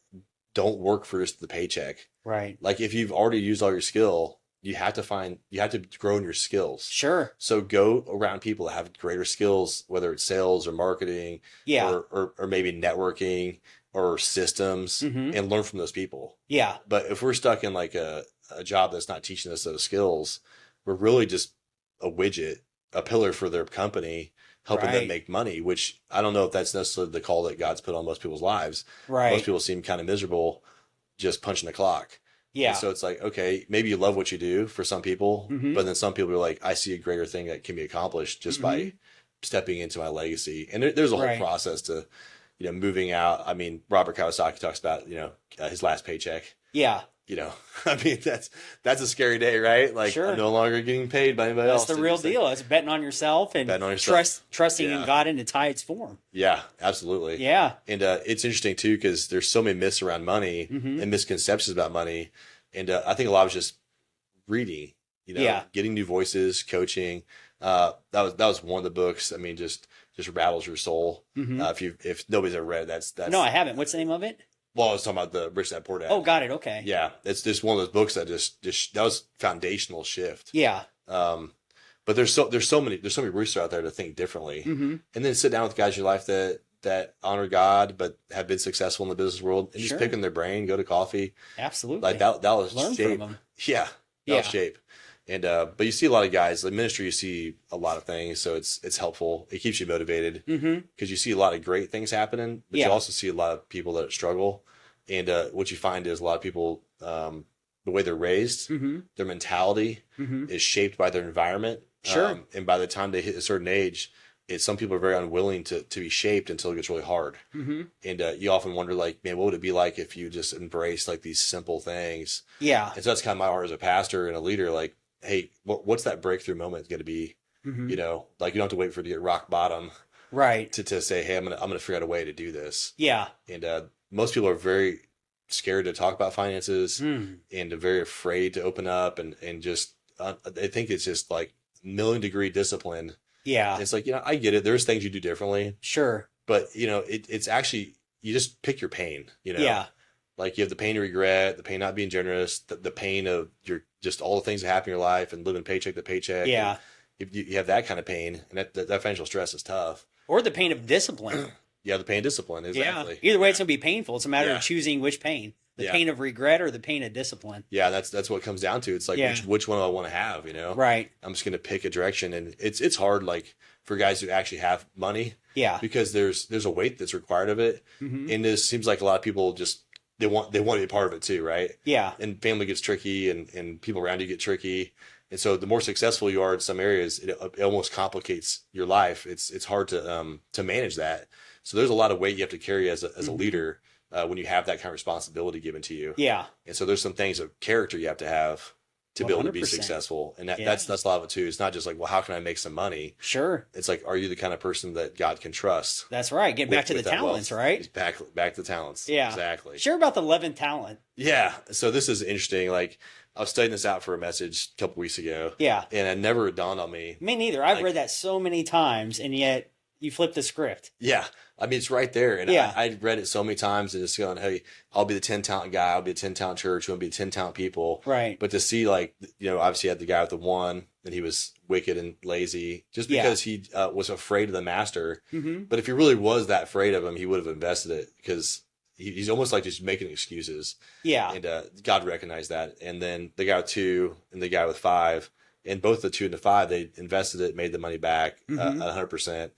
work for just the paycheck. Right. Like if you've already used all your skill, you have to grow in your skills. Sure. So go around people that have greater skills, whether it's sales or marketing, Yeah. or maybe networking or systems, Mhm. and learn from those people. Yeah. But if we're stuck in like a job that's not teaching us those skills, we're really just a widget, a pillar for their company, helping them Right. make money, which I don't know if that's necessarily the call that God's put on most people's lives. Right. Most people seem kind of miserable just punching the clock. Yeah. And so it's like, okay, maybe you love what you do for some people, Mhm. but then some people are like, I see a greater thing that can be accomplished just by stepping into my legacy. And there's a whole Right. process to, moving out. I mean, Robert Kiyosaki talks about, his last paycheck. Yeah. I mean, that's a scary day, right? Like, Sure. I'm no longer getting paid by anybody else. That's the real deal. It's betting on yourself and Betting on yourself. trusting in Yeah. God in its highest form. Yeah, absolutely. Yeah. And it's interesting too, because there's so many myths around money Mhm. and misconceptions about money. And I think a lot of it's just reading, Yeah. getting new voices, coaching. That was one of the books. I mean, just rattles your soul. Mhm. If nobody's ever read it, that's No, I haven't. What's the name of it? well, I was talking about the Rich Dad Poor Dad. Oh, got it. Okay. Yeah, it's just one of those books that just that was foundational shift. Yeah. But there's so many routes out there to think differently, Mm-hmm. and then sit down with guys in your life that honor God but have been successful in the business world, and Sure. just picking their brain, go to coffee. Absolutely. Like that was Learn shape. from them. Yeah, that was Yeah. shape. And but you see a lot of guys, the ministry, you see a lot of things, so it's helpful. It keeps you motivated Mm-hmm. because you see a lot of great things happening, but Yeah. you also see a lot of people that struggle. And what you find is a lot of people, the way they're raised, Mm-hmm. their mentality Mm-hmm. is shaped by their environment. Sure. And by the time they hit a certain age, some people are very unwilling to be shaped until it gets really hard. Mm-hmm. And you often wonder, like, man, what would it be like if you just embraced like these simple things? Yeah. And so that's kind of my heart as a pastor and a leader. Like, hey, what's that breakthrough moment going to be? Mm-hmm. Like you don't have to wait for it to get rock bottom Right. to say, hey, I'm gonna figure out a way to do this. Yeah. And most people are very scared to talk about finances Mm. and very afraid to open up and just I think it's just like million-degree discipline. Yeah. And it's like, I get it. There's things you do differently, Sure. but it's actually, you just pick your pain, Yeah. like you have the pain of regret, the pain not being generous, the pain of just all the things that happen in your life and living paycheck to paycheck. Yeah. And if you have that kind of pain, and that financial stress is tough. Or the pain of discipline. You have the pain of discipline. Exactly. Yeah. Either way, it's going to be painful. It's a matter Yeah. of choosing which pain. The Yeah. pain of regret or the pain of discipline. Yeah, that's what it comes down to. It's like, Yeah. which one do I want to have, Right. I'm just going to pick a direction. And it's hard, like, for guys who actually have money, Yeah. because there's a weight that's required of it. Mm-hmm. And it seems like a lot of people just, they want to be a part of it too, right? Yeah. And family gets tricky and people around you get tricky. And so the more successful you are in some areas, it almost complicates your life. It's hard to manage that. So there's a lot of weight you have to carry as a Mm-hmm. leader when you have that kind of responsibility given to you. Yeah. And so there's some things of character you have to have to be able to be 100%. successful. And Yeah. that's a lot of it too. It's not just like, well, how can I make some money? Sure. It's like, are you the kind of person that God can trust? That's right. Get back to the with that talents, wealth? right? It's back to the talents. Yeah. Exactly. Share about the 11th talent. Yeah. So this is interesting. Like, I was studying this out for a message a couple weeks ago, Yeah. and it never dawned on me. Me neither. I've Like- read that so many times, and yet you flip the script. Yeah. I mean, it's right there. And Yeah. I read it so many times and just going, hey, I'll be the 10 talent guy. I'll be the 10 talent church. We'll be the 10 talent people. Right. But to see, like, obviously you had the guy with the one, and he was wicked and lazy just Yeah. because he was afraid of the master. Mm-hmm. But if he really was that afraid of him, he would have invested it, because he's almost like just making excuses. Yeah. And God recognized that. And then the guy with 2 and the guy with 5, and both the 2 and the 5, they invested it, made the money back Mhm. 100%.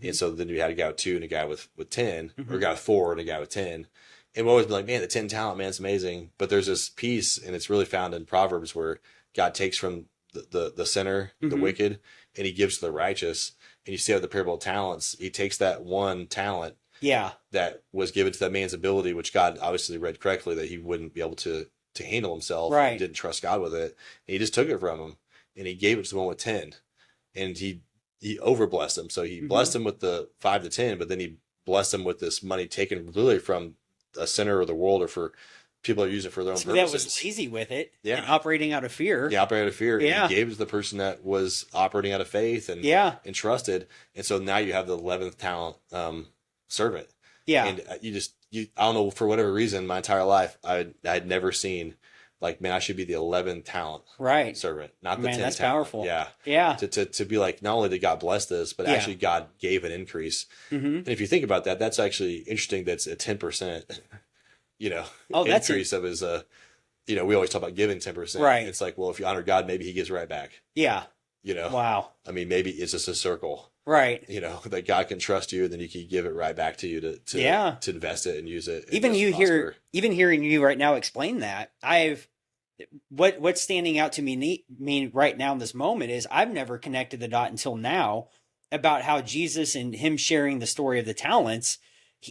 And so then you had a guy with 2 and a guy with 10, or a Mhm. guy with 4 and a guy with 10. And we'll always be like, man, the 10 talent, man, it's amazing. But there's this piece, and it's really found in Proverbs, where God takes from the sinner, the Mm-hmm. wicked, and he gives to the righteous. And you see how the parable of talents, he takes that one talent Yeah. that was given to that man's ability, which God obviously read correctly, that he wouldn't be able to handle himself. Right. He didn't trust God with it. And he just took it from him, and he gave it to the one with 10. And he overblessed him. So he Mm-hmm. blessed him with the 5 to 10, but then he blessed him with this money taken literally from a center of the world, or for people that use it for their own So purposes. that was lazy with it. Yeah. And operating out of fear. He operated out of fear. Yeah. And he gave it to the person that was operating out of faith and Yeah. and trusted. And so now you have the 11th talent servant. Yeah. And I don't know, for whatever reason, my entire life, I'd never seen, like, man, I should be the 11th talent Right. servant, not the Man, 10th that's talent. powerful. Yeah. Yeah. To be like, not only did God bless this, but Yeah. actually God gave an increase. Mm-hmm. And if you think about that, that's actually interesting. That's a 10%, Oh, that's increase of his, we always talk about giving 10%. Right. It's like, well, if you honor God, maybe he gives right back, Yeah. Wow. I mean, maybe it's just a circle, Right. that God can trust you, and then you can give it right back to you to invest it and use it. and Even just prosper. even hearing you right now explain that, what's standing out to me right now in this moment is I've never connected the dot until now about how Jesus and him sharing the story of the talents,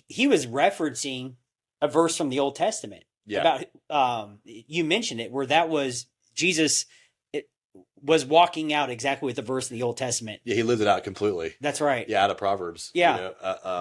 he was referencing a verse from the Old Testament. Yeah. About you mentioned it, where that was Jesus was walking out exactly with the verse in the Old Testament. Yeah, he lived it out completely. That's right. Yeah, out of Proverbs. Yeah.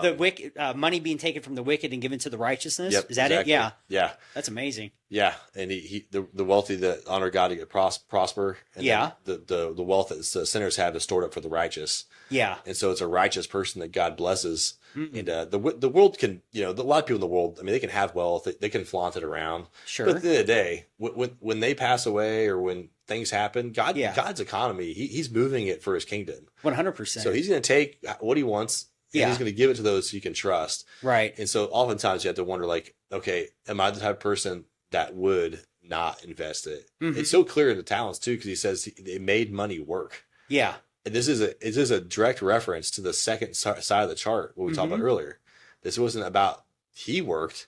The wicked money being taken from the wicked and given to the righteousness. Yep, Is that exactly. it? Yeah. Yeah. That's amazing. Yeah, and the wealthy that honor God to get prosper. And Yeah. the wealth that the sinners have is stored up for the righteous. Yeah. And so it's a righteous person that God blesses. Mm-mm. And the world can, a lot of people in the world, I mean, they can have wealth, they can flaunt it around. Sure. But at the end of the day, when they pass away, or when things happen, Yeah. God's economy, he's moving it for his kingdom. 100%. So he's going to take what he wants, and Yeah. he's going to give it to those you can trust. Right. And so oftentimes you have to wonder, like, okay, am I the type of person that would not invest it? Mhm. It's so clear in the talents too, because he says it made money work. Yeah. And this is a direct reference to the second side of the chart, what we talked about earlier. This wasn't about he worked.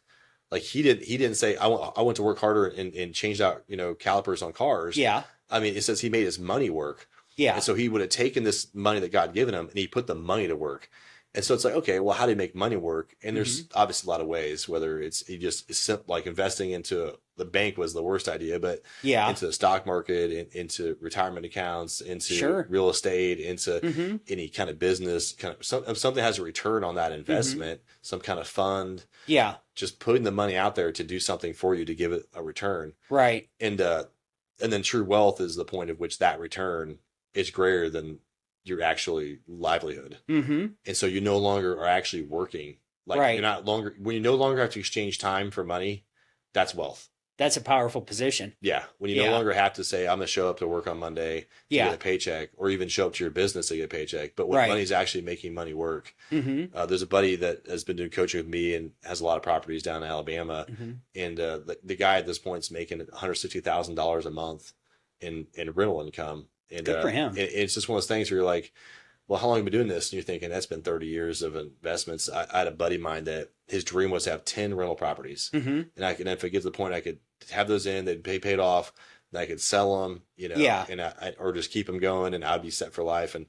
Like he didn't say, I went to work harder and changed out, calipers on cars. Yeah. I mean, it says he made his money work. Yeah. And so he would have taken this money that God given him, and he put the money to work. And so it's like, okay, well, how do you make money work? And there's obviously a lot of ways, whether it's like investing into the bank was the worst idea, but Yeah. into the stock market, into retirement accounts, into Sure. real estate, into Mhm. any kind of business, something has a return on that investment, some kind of fund, Yeah. just putting the money out there to do something for you to give it a return. Right. And then true wealth is the point of which that return is greater than your actually livelihood. Mm-hmm. And so you no longer are actually working. Like Right. you're not longer, when you no longer have to exchange time for money, that's wealth. That's a powerful position. Yeah. When you Yeah. no longer have to say, I'm going to show up to work on Monday to Yeah. get a paycheck, or even show up to your business to get a paycheck. But when Right. money's actually making money work. Mm-hmm. There's a buddy that has been doing coaching with me and has a lot of properties down in Alabama. Mm-hmm. And the guy at this point is making $160,000 a month in rental income. And Good for him. and it's just one of those things where you're like, well, how long have you been doing this? And you're thinking, that's been 30 years of investments. I had a buddy of mine that his dream was to have 10 rental properties. Mm-hmm. And if it gets to the point I could have those in, they'd pay paid off, and I could sell them, Yeah. and or just keep them going, and I'd be set for life. And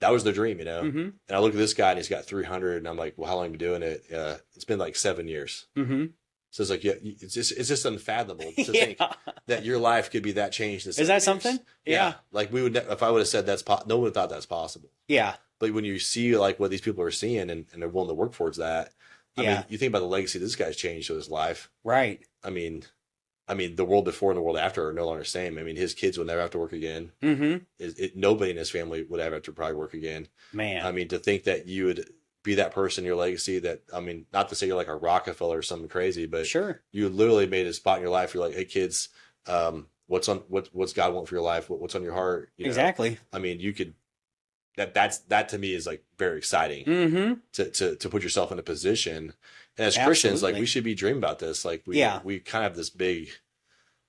that was their dream, Mm-hmm. And I look at this guy and he's got 300, and I'm like, well, how long have you been doing it? It's been like 7 years. Mm-hmm. So it's like, yeah, it's just unfathomable to Yeah. think that your life could be that changed. In Is 7 that years. something? Yeah. Yeah. Like if I would have said no one would have thought that's possible. Yeah. But when you see like what these people are seeing, and they're willing to work towards that, I Yeah. mean, you think about the legacy this guy's changed to his life. Right. I mean, the world before and the world after are no longer the same. I mean, his kids would never have to work again. Mm-hmm. Nobody in his family would ever have to probably work again. Man. I mean, to think that you would be that person in your legacy, that, I mean, not to say you're like a Rockefeller or something crazy, but Sure. you literally made a spot in your life. You're like, hey kids, what's God want for your life? What's on your heart? Exactly. I mean, you could, that to me is like very exciting Mm-hmm. to put yourself in a position. And as Christians, like, Absolutely. we should be dreaming about this. Like we kind of have this big,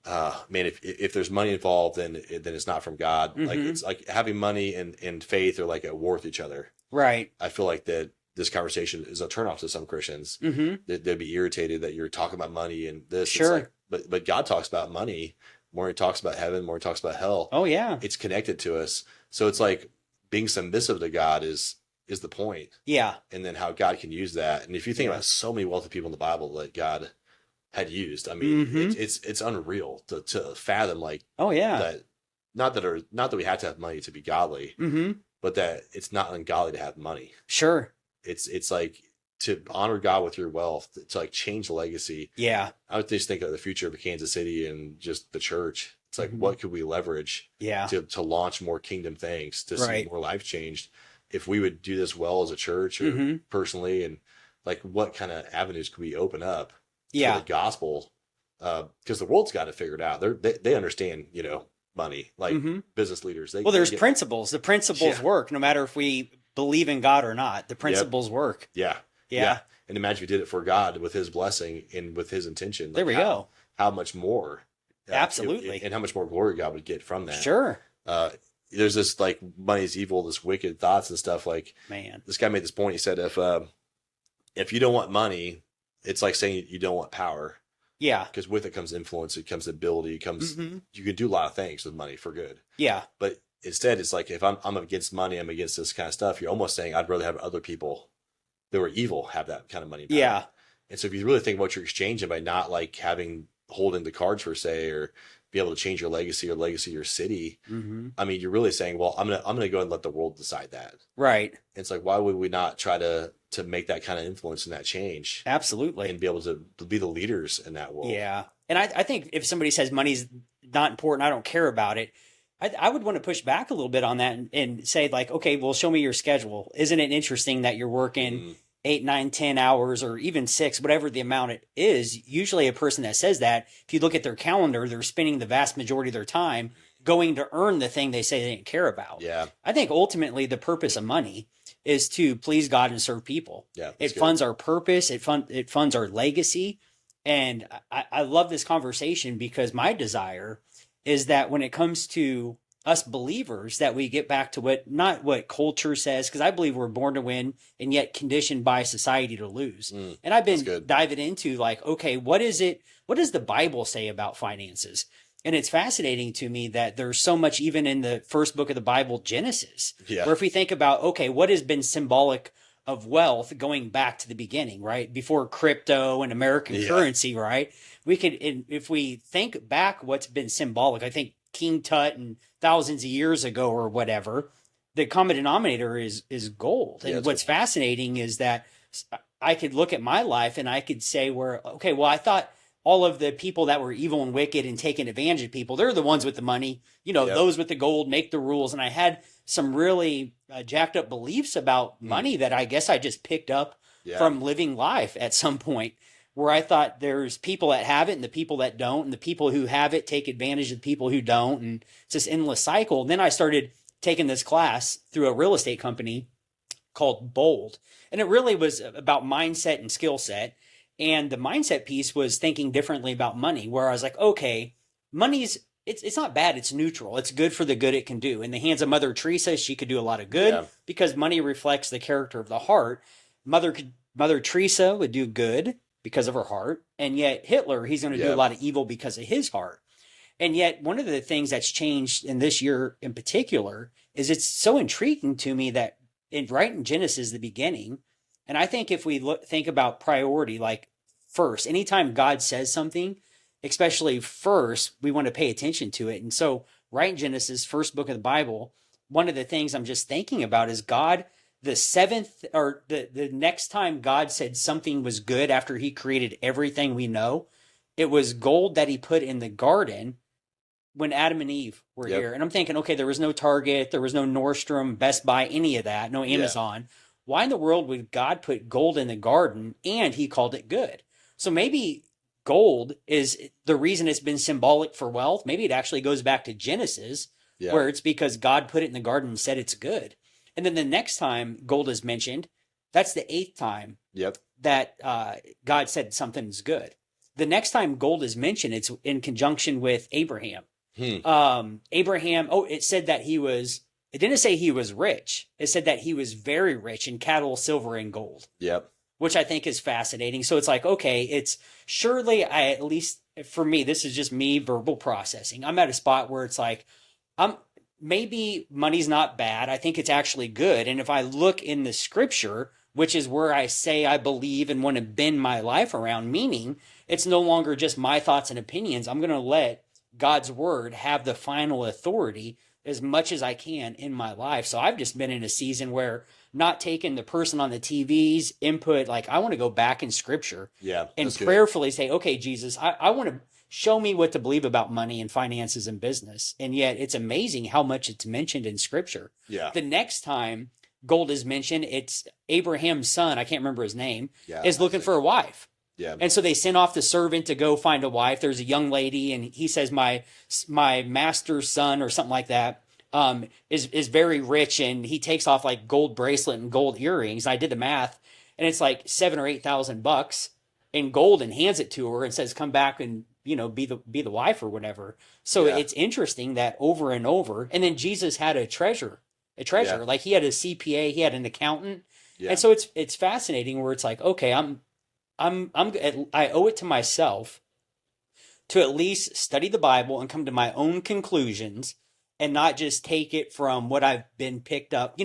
man, if there's money involved, then it's not from God. Like Mhm. it's like having money and faith are like at war with each other. Right. I feel like that this conversation is a turnoff to some Christians. Mm-hmm. They'd be irritated that you're talking about money and this. Sure. It's like, but God talks about money more. He talks about heaven more. He talks about hell. Oh yeah. It's connected to us. So it's like being submissive to God is the point. Yeah. And then how God can use that. And if you think Yeah. about so many wealthy people in the Bible that God had used, I mean, Mhm. it's unreal to fathom like Oh yeah. that. Not that we have to have money to be godly, Mm-hmm. but that it's not ungodly to have money. Sure. It's like to honor God with your wealth, to like change the legacy. Yeah. I would just think of the future of Kansas City and just the church. It's like, Mhm. what could we leverage Yeah. to launch more kingdom things, to see Right. more lives changed? If we would do this well as a church or Mhm. personally, and like what kind of avenues could we open up for Yeah. the gospel? Because the world's got it figured out. They understand, money, like Mhm. business leaders. Well, there's they get, principles. The principles Yeah. work no matter if we believe in God or not. The principles work. yeah, Yeah. And imagine if you did it for God with His blessing and with His intention. There we how, go. How much more? Absolutely. And how much more glory God would get from that. Sure. There's this like money is evil, this wicked thoughts and stuff. Like Man. this guy made this point. He said, if you don't want money, it's like saying you don't want power, Yeah. because with it comes influence, it comes ability, it comes. Mhm. You can do a lot of things with money for good. Yeah. But instead, it's like if I'm against money, I'm against this kind of stuff. You're almost saying I'd rather have other people that were evil have that kind of money. Power. Yeah. And so if you really think about what you're exchanging by not like holding the cards per se, or be able to change your legacy or legacy of your city, Mm-hmm. I mean, you're really saying, well, I'm gonna go and let the world decide that. Right. It's like, why would we not try to make that kind of influence and that change Absolutely. and be able to be the leaders in that world? Yeah. And I think if somebody says money's not important, I don't care about it, I would want to push back a little bit on that and say like, okay, well, show me your schedule. Isn't it interesting that you're working 8, 9, 10 hours or even 6, whatever the amount it is? Usually a person that says that, if you look at their calendar, they're spending the vast majority of their time going to earn the thing they say they didn't care about. Yeah. I think ultimately the purpose of money is to please God and serve people. Yeah. It funds our purpose. It funds our legacy. And I love this conversation because my desire is that when it comes to us believers, that we get back to not what culture says, because I believe we're born to win and yet conditioned by society to lose. And I've been diving into like, okay, what does the Bible say about finances? And it's fascinating to me that there's so much even in the first book of the Bible, Genesis, where if we think about, okay, what has been symbolic of wealth going back to the beginning, right? Before crypto and American currency, right? We could, if we think back what's been symbolic, I think King Tut and thousands of years ago or whatever, the common denominator is gold. And what's fascinating is that I could look at my life and I could say okay, well, I thought all of the people that were evil and wicked and taking advantage of people, they're the ones with the money, those with the gold make the rules. And I had some really jacked up beliefs about money that I guess I just picked up from living life at some point, where I thought there's people that have it and the people that don't, and the people who have it take advantage of the people who don't. And it's this endless cycle. And then I started taking this class through a real estate company called Bold. And it really was about mindset and skill set. And the mindset piece was thinking differently about money, where I was like, okay, it's not bad. It's neutral. It's good for the good it can do. In the hands of Mother Teresa, she could do a lot of good because money reflects the character of the heart. Mother Teresa would do good because of her heart. And yet Hitler, he's going to do a lot of evil because of his heart. And yet one of the things that's changed in this year in particular is it's so intriguing to me that right in Genesis, the beginning, and I think if we think about priority, like first, anytime God says something, especially first, we want to pay attention to it. And so right in Genesis, first book of the Bible, one of the things I'm just thinking about is God, the seventh or the next time God said something was good after he created everything we know, it was gold that he put in the garden when Adam and Eve were here. And I'm thinking, okay, there was no Target, there was no Nordstrom, Best Buy, any of that, no Amazon. Why in the world would God put gold in the garden and he called it good? So maybe gold is the reason it's been symbolic for wealth. Maybe it actually goes back to Genesis, where it's because God put it in the garden and said it's good. And then the next time gold is mentioned, that's the 8th time that God said something's good. The next time gold is mentioned, it's in conjunction with Abraham. Abraham, it said that he was It didn't say he was rich. It said that he was very rich in cattle, silver, and gold, Yep. which I think is fascinating. So it's like, okay, it's surely I at least for me, this is just me verbal processing. I'm at a spot where it's like, I'm maybe money's not bad. I think it's actually good. And if I look in the scripture, which is where I say I believe and want to bend my life around, meaning it's no longer just my thoughts and opinions. I'm going to let God's word have the final authority as much as I can in my life. So I've just been in a season where not taking the person on the TV's input, like I want to go back in scripture Yeah. and That's good. prayerfully say, okay, Jesus, I want to show me what to believe about money and finances and business. And yet it's amazing how much it's mentioned in scripture. Yeah. The next time gold is mentioned, it's Abraham's son, I can't remember his name, Yeah. is looking for a wife. Yeah. And so they send off the servant to go find a wife. There's a young lady, and he says, my master's son, or something like that, is very rich, and he takes off like gold bracelet and gold earrings. And I did the math, and it's like $7,000 or $8,000 in gold, and hands it to her and says, "Come back and be the wife or whatever." So Yeah. it's interesting that over and over. And then Jesus had a treasurer, Yeah. like he had a CPA, he had an accountant, Yeah. and so it's fascinating where it's like, okay, I owe it to myself to at least study the Bible and come to my own conclusions and not just take it from what I've been picked up,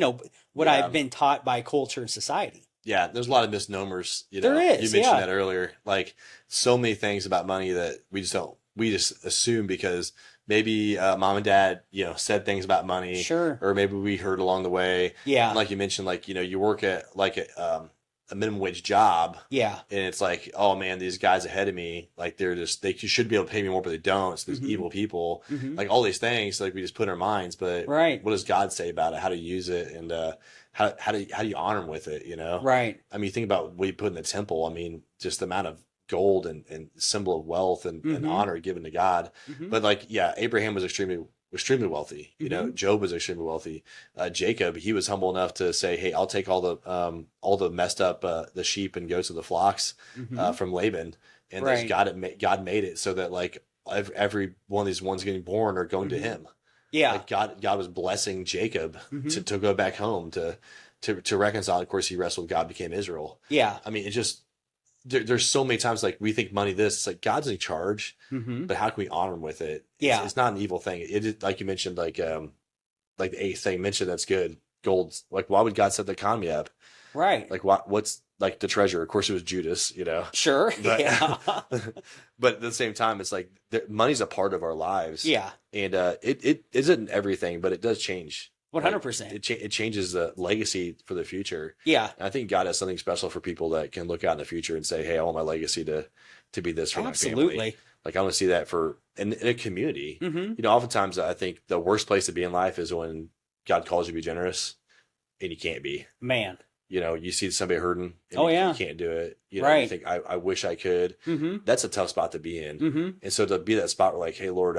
what Yeah. I've been taught by culture and society. Yeah, there's a lot of misnomers. There is, you mentioned yeah. that earlier. Like so many things about money that we just don't. We just assume because maybe mom and dad, said things about money, Sure. or maybe we heard along the way. Yeah. And like you mentioned, like you work at like a minimum wage job, Yeah. and it's like, oh man, these guys ahead of me, like they should be able to pay me more, but they don't. So there's Mhm. evil people, Mhm. like all these things, like we just put in our minds. But Right. what does God say about it? How to use it, and how do you honor him with it? Right. I mean, think about what you put in the temple. I mean, just the amount of gold and symbol of wealth and Mhm. honor given to God. Mhm. But like, yeah, Abraham was extremely wealthy. Mhm. Job was extremely wealthy. Jacob, he was humble enough to say, "Hey, I'll take all the messed up the sheep and goats of the flocks Mhm. from Laban." And Right. God made it so that like every one of these ones getting born are going to Mhm. him. Yeah. Like God was blessing Jacob Mhm. to go back home to reconcile. Of course, he wrestled with God, became Israel. Yeah. I mean, it just there's so many times like we think money this. It's like God's in charge, Mhm. but how can we honor him with it? Yeah. It's not an evil thing. It is like you mentioned, like the eighth thing mentioned that's good. Gold. Like why would God set the economy up? Right. Like what's like the treasure? Of course, it was Judas. Sure. But Yeah. but at the same time, it's like money's a part of our lives. Yeah. And it isn't everything, but it does change. 100%. It changes the legacy for the future. Yeah. And I think God has something special for people that can look out in the future and say, "Hey, I want my legacy to be this for my family." Absolutely. Like I want to see that in a community. Mhm. Oftentimes I think the worst place to be in life is when God calls you to be generous and you can't be. Man. You see somebody hurting and Oh, yeah. you can't do it. You Right. think I wish I could. Mhm. That's a tough spot to be in. Mhm. And so to be that spot where like, "Hey, Lord,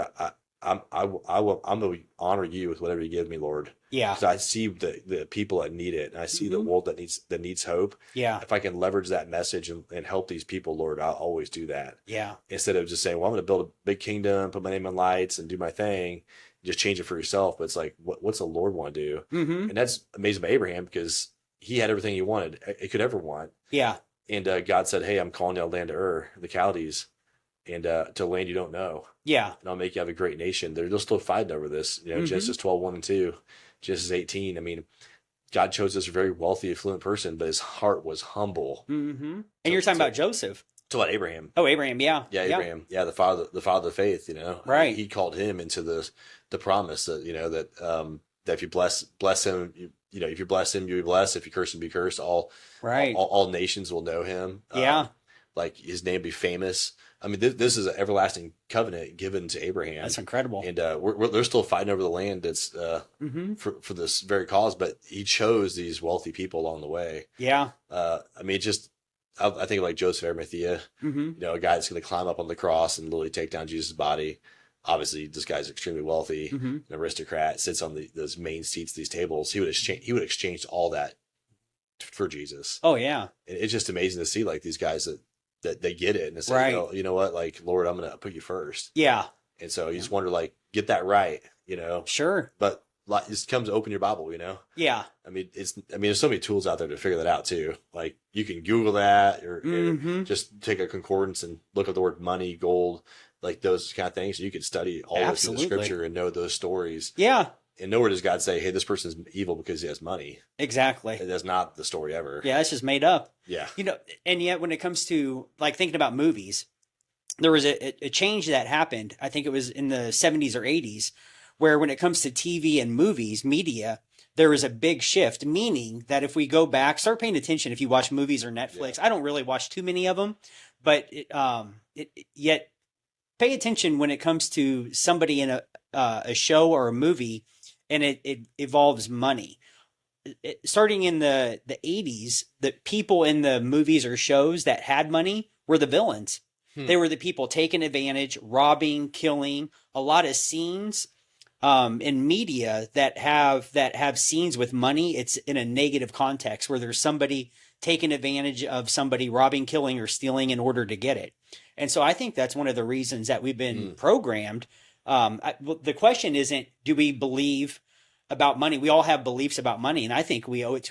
I'm going to honor you with whatever you give me, Lord." Yeah. Because I see the people that need it, and I see the Mhm. world that needs hope. Yeah. If I can leverage that message and help these people, Lord, I'll always do that. Yeah. Instead of just saying, "Well, I'm going to build a big kingdom, put my name in lights, and do my thing," just change it for yourself. But it's like, what's the Lord want to do? Mhm. And that's amazing by Abraham because he had everything he wanted, it could ever want. Yeah. And God said, "Hey, I'm calling you out of land of Ur, the Chaldees, and to a land you don't know. Yeah. And I'll make you have a great nation." They're still fighting over this. Mhm. Genesis 12:1-2, Genesis 18. I mean, God chose this very wealthy, affluent person, but his heart was humble. Mhm. And you're talking about Joseph. To what Abraham? Oh, Abraham. Yeah. Yeah, Abraham. Yeah, the father of the faith. Right. He called him into the promise that that if you bless him, if you bless him, you'll be blessed. If you curse him, be cursed. Right. All nations will know him. Yeah. Like his name be famous. I mean, this is an everlasting covenant given to Abraham. That's incredible. And they're still fighting over the land that's Mhm. for this very cause, but he chose these wealthy people along the way. Yeah. I mean, I think of like Joseph Arimathea, Mhm. a guy that's going to climb up on the cross and literally take down Jesus' body. Obviously, this guy's extremely wealthy, Mhm. an aristocrat, sits on those main seats, these tables. He would exchange all that for Jesus. Oh, yeah. And it's just amazing to see like these guys that they get it and it's Right. like, "Oh, you know what? Like, Lord, I'm going to put you first." Yeah. And so you just wonder, like, get that right, Sure. But like, just comes open your Bible, you know? Yeah. There's so many tools out there to figure that out too. Like you can Google that or Mm-hmm. just take a concordance and look up the word money, gold, like those kind of things. You could study all of through the Absolutely. scripture and know those stories. Yeah. And nowhere does God say, hey, this person's evil because he has money. Exactly. That's not the story ever. Yeah, it's just made up. Yeah. You know, and yet when it comes to like thinking about movies, there was a change that happened. I think it was in the 70s or 80s, where when it comes to TV and movies, media, there was a big shift, meaning that if we go back, start paying attention if you watch movies or Netflix. I don't really watch too many of them, but yet pay attention when it comes to somebody in a show or a movie and it involves money. Starting in the 80s, the people in the movies or shows that had money were the villains. They were the people taking advantage, robbing, killing. A lot of scenes in media that have scenes with money, it's in a negative context where there's somebody taking advantage of somebody, robbing, killing, or stealing in order to get it. And so I think that's one of the reasons that we've been programmed. The question isn't, do we believe about money? We all have beliefs about money, and I think I owe it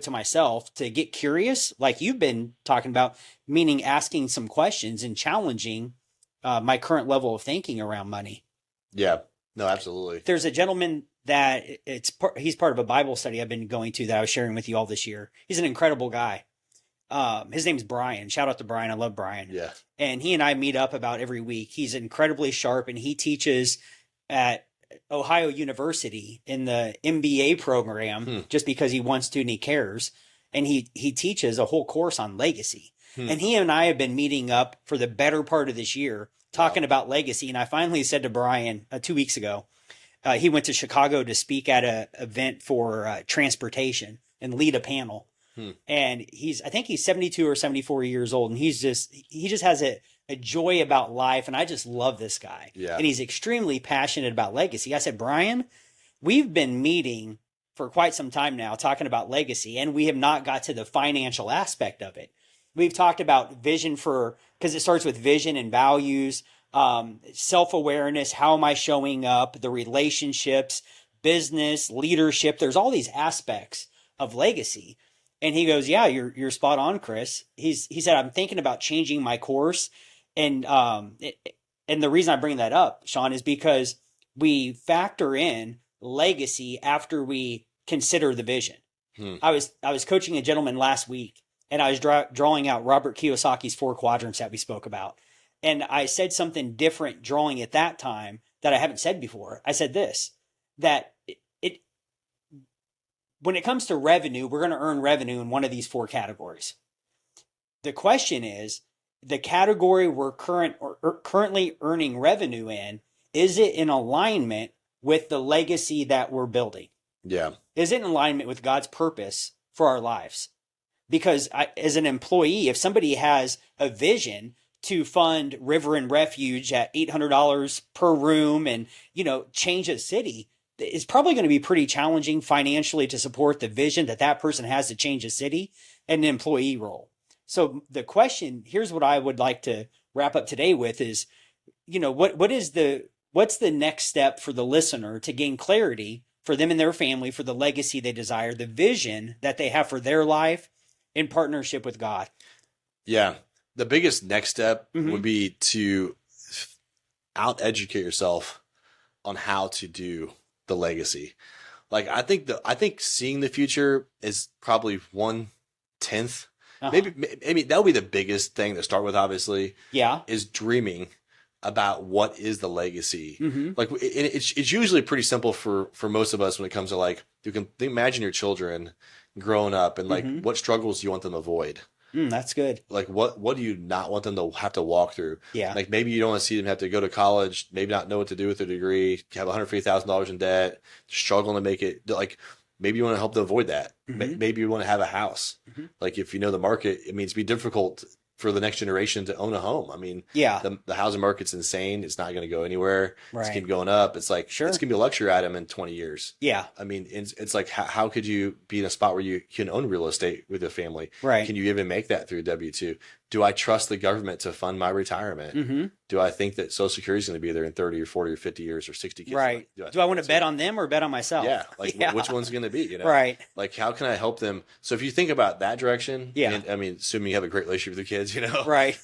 to myself to get curious, like you've been talking about, meaning asking some questions and challenging my current level of thinking around money. Yeah. No, absolutely. There's a gentleman that he's part of a Bible study I've been going to that I was sharing with you all this year. He's an incredible guy. His name's Brian. Shout out to Brian. I love Brian. Yeah. And he and I meet up about every week. He's incredibly sharp, and he teaches at Ohio University in the MBA program just because he wants to and he cares. And he teaches a whole course on legacy. And he and I have been meeting up for the better part of this year talking about legacy. And I finally said to Brian 2 weeks ago, he went to Chicago to speak at an event for transportation and lead a panel. And I think he's 72 or 74 years old. And he just has a joy about life. And I just love this guy. Yeah. And he's extremely passionate about legacy. I said, Brian, we've been meeting for quite some time now talking about legacy, and we have not got to the financial aspect of it. We've talked about vision because it starts with vision and values, self-awareness. How am I showing up? The relationships, business, leadership. There's all these aspects of legacy. And he goes, yeah, you're spot on, Chris. He said, I'm thinking about changing my course. And the reason I bring that up, Sean, is because we factor in legacy after we consider the vision. I was coaching a gentleman last week, and I was drawing out Robert Kiyosaki's 4 quadrants that we spoke about. And I said something different drawing at that time that I haven't said before. I said this, that when it comes to revenue, we're going to earn revenue in one of these 4 categories. The question is, the category we're currently earning revenue in, is it in alignment with the legacy that we're building? Yeah. Is it in alignment with God's purpose for our lives? Because as an employee, if somebody has a vision to fund River and Refuge at $800 per room and, change a city, it's probably going to be pretty challenging financially to support the vision that person has to change a city and an employee role. So the question, here's what I would like to wrap up today with is, what's the next step for the listener to gain clarity for them and their family, for the legacy they desire, the vision that they have for their life in partnership with God? Yeah. The biggest next step would be to out-educate yourself on how to do the legacy. Like I think seeing the future is probably 1/10. Maybe that would be the biggest thing to start with, obviously. Yeah. Is dreaming about what is the legacy. Like it's usually pretty simple for most of us when it comes to like, you can imagine your children growing up and like what struggles do you want them to avoid? That's good. Like what do you not want them to have to walk through? Yeah. Like maybe you don't want to see them have to go to college, maybe not know what to do with their degree, have $150,000 in debt, struggling to make it. Like maybe you want to help them avoid that. Maybe you want to have a house. Like if you know the market, it means it'd be difficult for the next generation to own a home. I mean, the housing market's insane. It's not going to go anywhere. Right. It's keep going up. It's like, it's going to be a luxury item in 20 years. Yeah. I mean, it's like, how could you be in a spot where you can own real estate with a family? Right. Can you even make that through W-2? Do I trust the government to fund my retirement? Mm-hmm. Do I think that Social Security is going to be there in 30 or 40 or 50 years or 60 kids? Right. Do I want to bet on them or bet on myself? Yeah. Like Yeah. which one's going to be, Right. like how can I help them? So if you think about that direction, Yeah. and I mean, assuming you have a great relationship with your kids, Right.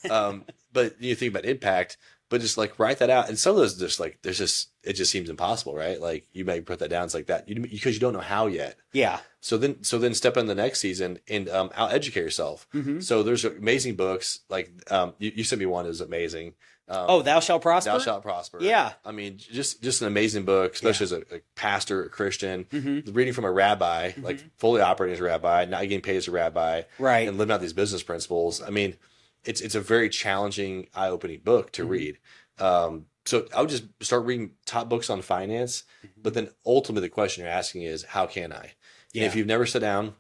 but you think about impact, but just like write that out. And some of those just like, it just seems impossible, right? Like you may put that down. It's like that because you don't know how yet. Yeah. So then step in the next season and out educate yourself. Mm-hmm. So there's amazing books. Like you sent me one that was amazing. Thou Shalt Prosper. Thou Shalt Prosper. Yeah. I mean, just an amazing book, especially as a pastor, a Christian, Mm-hmm. reading from a rabbi, like fully operating as a rabbi, not getting paid as a rabbi, Right. and living out these business principles. I mean, it's a very challenging, eye-opening book to read. So I would just start reading top books on finance, but then ultimately the question you're asking is, how can I? Yeah. And if you've never sat down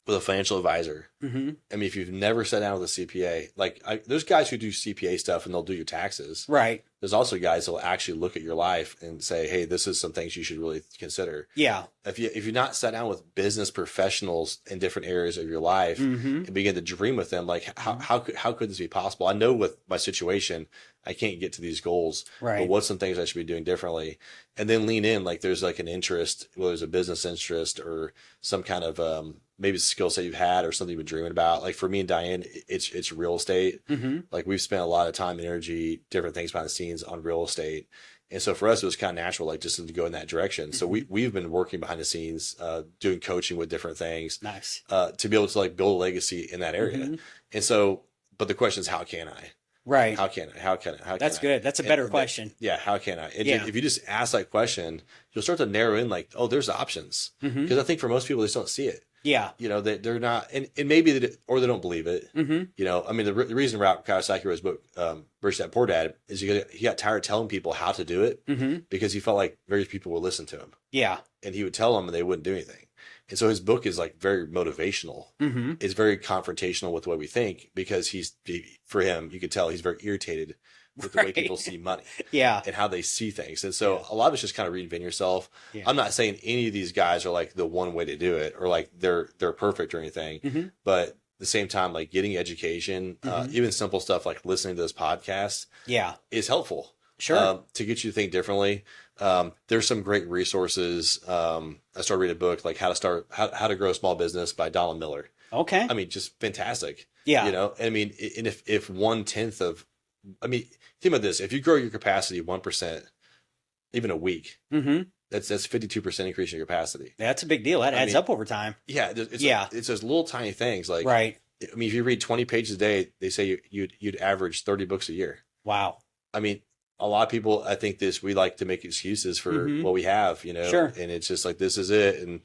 with a financial advisor, Mm-hmm. I mean, if you've never sat down with a CPA, like there's guys who do CPA stuff and they'll do your taxes. Right. There's also guys that will actually look at your life and say, hey, this is some things you should really consider. Yeah. If you're not sat down with business professionals in different areas of your life Mm-hmm. and begin to dream with them, like how could this be possible? I know with my situation, I can't get to these goals, Right. but what's some things I should be doing differently? And then lean in, like there's like an interest, whether it's a business interest or some kind of maybe it's a skill set you've had or something you've been dreaming about. Like for me and Diane, it's real estate. Mm-hmm. Like we've spent a lot of time, energy, different things behind the scenes on real estate. And so for us, it was kind of natural, like just to go in that direction. So we've been working behind the scenes, doing coaching with different things, Nice. to be able to like build a legacy in that area. Mm-hmm. And so, but the question is, how can I? Right. How can I? How can I? How That's can I? good. That's a better question. Yeah. How can I? And Yeah. if you just ask that question, you'll start to narrow in like, oh, there's options. Mm-hmm. Because I think for most people, they just don't see it. Yeah. They're not, and maybe or they don't believe it. Mm-hmm. I mean, the reason Robert Kiyosaki wrote his book, Rich Dad Poor Dad, is he got tired of telling people how to do it Mm-hmm. because he felt like very few people would listen to him, Yeah. and he would tell them and they wouldn't do anything. And so his book is like very motivational. Mm-hmm. It's very confrontational with the way we think because for him, you could tell he's very irritated with the way Right. people see money Yeah. and how they see things. And so a lot of it's just kind of reinvent yourself. Yeah. I'm not saying any of these guys are like the one way to do it or like they're perfect or anything, Mm-hmm. but at the same time, like getting education, even simple stuff like listening to this podcast Yeah. is helpful. Sure. To get you to think differently. There's some great resources. I started reading a book like how to grow a small business by Donald Miller. Okay. I mean, just fantastic. Yeah. I mean, and if 1/10 of, I mean, think about this: if you grow your capacity 1%, even a week, Mm-hmm. that's 52% increase in your capacity. That's a big deal. That adds up over time. Yeah, it's Yeah. it's those little tiny things. Like, Right. I mean, if you read 20 pages a day, they say you'd average 30 books a year. Wow. I mean, a lot of people, I think we like to make excuses for what we have, Sure. and it's just like, this is it. And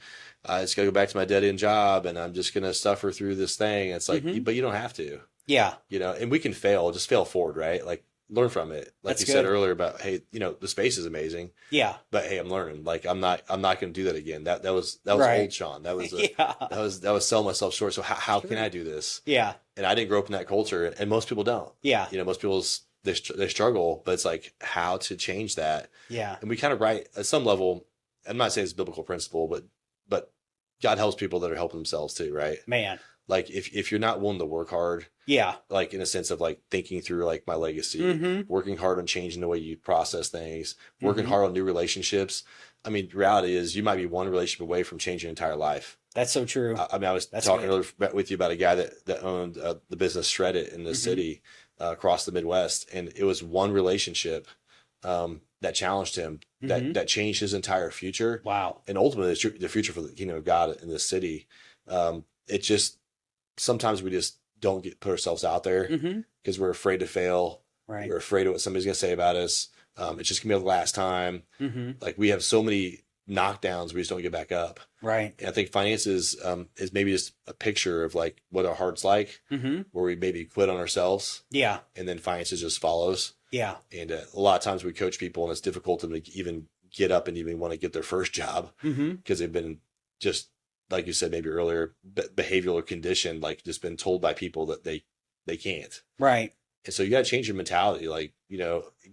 I just got to go back to my dead end job and I'm just going to suffer through this thing. It's like, but you don't have to, Yeah. and we can fail, just fail forward, right? Like learn from it. Like That's you said good. earlier about, hey, the space is amazing, Yeah. but hey, I'm learning. Like I'm not going to do that again. That was Right. old Sean. That was, Yeah. that was selling myself short. So how can I do this? Yeah. And I didn't grow up in that culture, and most people don't. Yeah. Most people's they struggle, but it's like how to change that. Yeah. And we kind of write at some level. I'm not saying it's a biblical principle, but God helps people that are helping themselves too, right? Man. Like if you're not willing to work hard, Yeah. like in a sense of like thinking through like my legacy, Mm-hmm. working hard on changing the way you process things, working Mhm. hard on new relationships. I mean, the reality is you might be one relationship away from changing your entire life. That's so true. I mean, I was That's talking good. earlier with you about a guy that owned the business Shred It in the city across the Midwest, and it was one relationship that challenged him, that changed his entire future, Wow. and ultimately the future for the kingdom of God in this city. It just sometimes we just don't put ourselves out there Mm-hmm. because we're afraid to fail. Right. We're afraid of what somebody's going to say about us. It's just gonna be the last time. Mm-hmm. Like we have so many knockdowns, we just don't get back up. Right. And I think finances is maybe just a picture of like what our heart's like, Mm-hmm. where we maybe quit on ourselves, Yeah. and then finances just follows. Yeah. And a lot of times we coach people, and it's difficult to even get up and even want to get their first job Mm-hmm. because they've been just like you said maybe earlier, behavioral conditioned, like just been told by people that they can't. Right. And so you got to change your mentality. Like,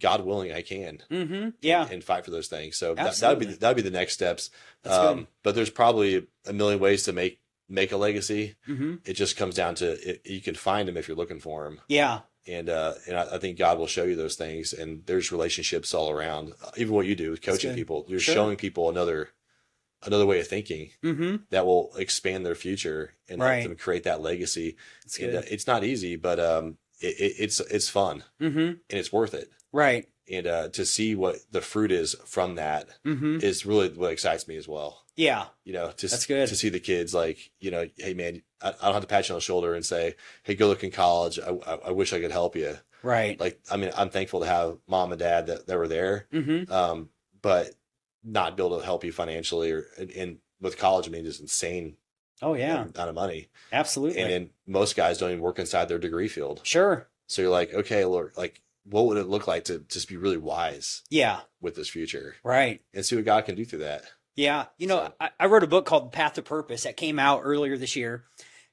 God willing, I can. Mm-hmm. Yeah. And fight for those things. So Absolutely. that'd be the next steps. That's good. But there's probably a million ways to make make a legacy. Mm-hmm. It just comes down to you can find them if you're looking for them. Yeah. And I think God will show you those things. And there's relationships all around. Even what you do with coaching people, you're Sure. showing people another way of thinking Mm-hmm. that will expand their future and help Right. them create that legacy. That's And good. it's not easy, but it's fun Mm-hmm. and it's worth it. Right. And to see what the fruit is from that Mm-hmm. is really what excites me as well. Yeah. You know, That's good. to see the kids like, you know, hey man, I don't have to pat you on the shoulder and say, hey, go look in college. I wish I could help you. Right. Like, I mean, I'm thankful to have mom and dad that were there, Mm-hmm. but not be able to help you financially or and with college, I mean, just insane Oh yeah. amount of money. Absolutely. And then most guys don't even work inside their degree field. Sure. So you're like, okay, Lord, like, what would it look like to just be really wise Yeah. with this future Right. and see what God can do through that? Yeah. You know, So- I wrote a book called Path to Purpose that came out earlier this year,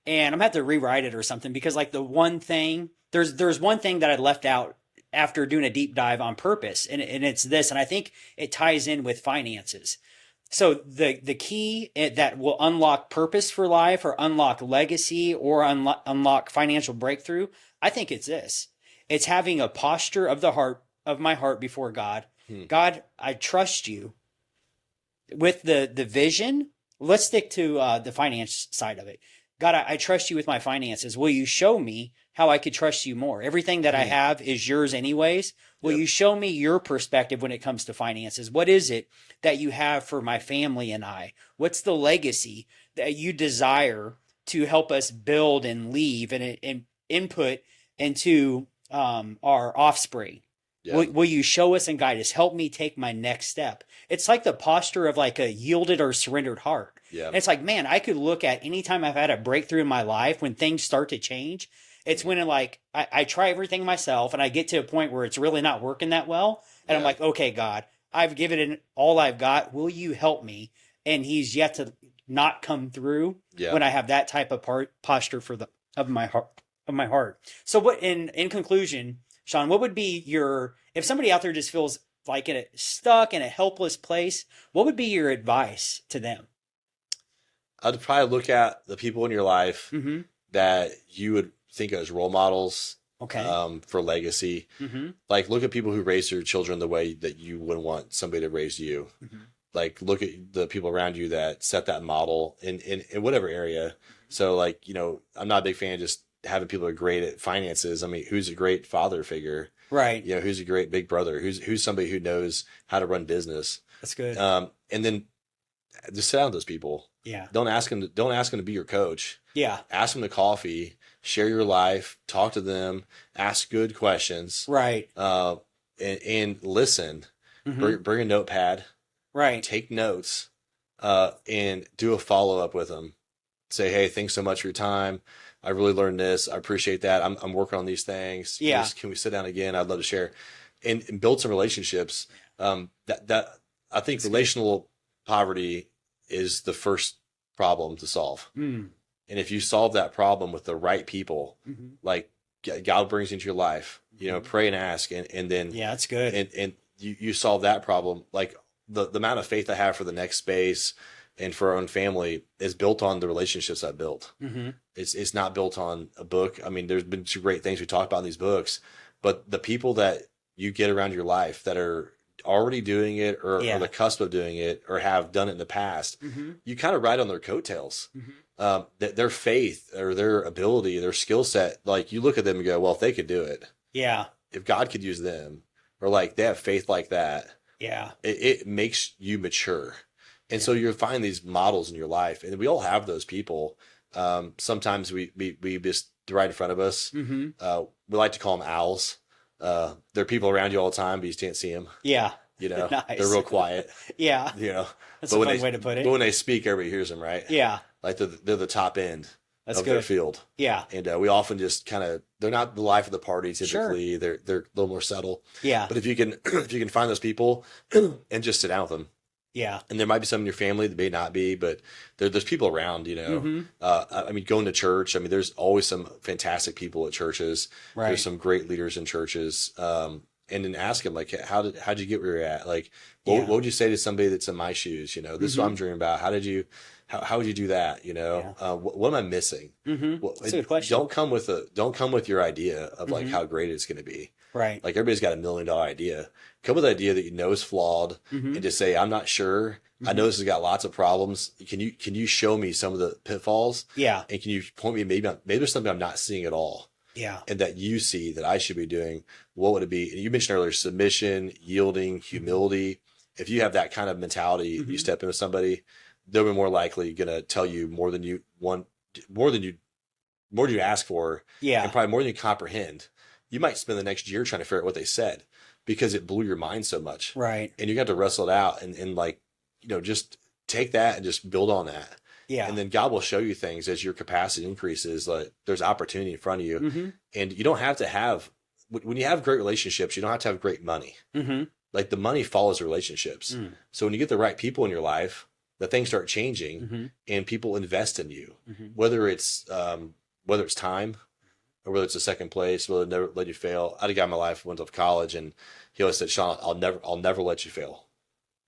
and I'm gonna have to rewrite it or something because like the one thing there's one thing that I left out after doing a deep dive on purpose, and it's this, and I think it ties in with finances. So the key that will unlock purpose for life or unlock legacy or unlock financial breakthrough, I think it's this. It's having a posture of the heart of my heart before God. God, I trust you with the vision. Let's stick to the finance side of it. God, I trust you with my finances. Will you show me how I could trust you more? Everything that I have is yours anyways. Will Yep. you show me your perspective when it comes to finances? What is it that you have for my family and I? What's the legacy that you desire to help us build and leave and input into our offspring? Yeah. Will you show us and guide us? Help me take my next step. It's like the posture of like a yielded or surrendered heart. Yeah. And it's like, man, I could look at any time I've had a breakthrough in my life when things start to change. It's when I try everything myself and I get to a point where it's really not working that well. And I'm Yeah. like, okay, God, I've given it all I've got. Will you help me? And he's yet to not come through Yeah. when I have that type of posture of my heart. So what in conclusion, Sean, what would be if somebody out there just feels like stuck in a helpless place, what would be your advice to them? I'd probably look at the people in your life Mm-hmm. that you would think of as role models Okay. for legacy. Mm-hmm. Like, look at people who raise their children the way that you would want somebody to raise you. Mm-hmm. Like, look at the people around you that set that model in whatever area. So, like, you know, I'm not a big fan of just having people who are great at finances. I mean, who's a great father figure? Right. You know, who's a great big brother? Who's somebody who knows how to run business? That's good. And then just sit down with those people. Yeah. Don't ask them to be your coach. Yeah. Ask them to coffee, share your life, talk to them, ask good questions, Right. and listen. Mm-hmm. Bring a notepad, Right. take notes, and do a follow up with them. Say, hey, thanks so much for your time. I really learned this. I appreciate that. I'm working on these things. Yeah. Can we sit down again? I'd love to share and build some relationships. That I think relational poverty is the first problem to solve. Mm. And if you solve that problem with the right people, Mm-hmm. like God brings into your life, you know, pray and ask, and then Yeah, that's good. and you solve that problem. Like the amount of faith I have for the next space and for our own family is built on the relationships I built. Mm-hmm. It's not built on a book. I mean, there's been some great things we talk about in these books, but the people that you get around your life that are already doing it or Yeah. on the cusp of doing it or have done it in the past, Mm-hmm. you kind of ride on their coattails. Mm-hmm. Their faith or their ability, their skill set, like you look at them and go, well, if they could do it, Yeah. if God could use them, or like they have faith like that, Yeah. it makes you mature. And so you'll find these models in your life, and we all have those people. Sometimes we just right in front of us. Mm-hmm. We like to call them owls. There are people around you all the time, but you just can't see them. Yeah. You know, Nice. they're real quiet. Yeah. You know, That's but a when fun they- way to put but it. when they speak, everybody hears them, right? Yeah. Like they're the top end That's of their good. field. Yeah. And we often just kind of, they're not the life of the party Sure. typically. They're a little more subtle. Yeah. But if you can if you can find those people and just sit down with them, Yeah. and there might be some in your family that may not be, but there's people around. You know, Mm-hmm. I mean, going to church. I mean, there's always some fantastic people at churches. Right. There's some great leaders in churches. And then ask them like, how'd you get where you're at? Like, what Yeah. would you say to somebody that's in my shoes? You know, this is what I'm dreaming about. How did you How would you do that? You know, Yeah. what am I missing? That's a good question. Don't come with your idea of like Hmm. how great it's going to be. Right. Like everybody's got $1 million idea. Come with an idea that you know is flawed, Hmm. and just say, I'm not sure. I Hmm. know this has got lots of problems. Can you show me some of the pitfalls? Yeah. And can you point me maybe there's something I'm not seeing at all, Yeah. and that you see that I should be doing? What would it be? And you mentioned earlier submission, yielding, humility. If you have that kind of mentality, you Hmm. step in with somebody, they'll be more likely going to tell you more than you want, more than you more than you ask for, Yeah. and probably more than you comprehend. You might spend the next year trying to figure out what they said because it blew your mind so much. Right. And you got to wrestle it out and like, just take that and just build on that. Yeah. And then God will show you things as your capacity increases. Like there's opportunity in front of you. Hmm. And you don't have to have, when you have great relationships, you don't have to have great money. Hmm. Like the money follows the relationships. Mm. So when you get the right people in your life, the things start changing Hmm. and people invest in you, Hmm. whether it's time or whether it's a second place, whether never let you fail. I had a guy in my life who went to college and he always said, Sean, I'll never let you fail.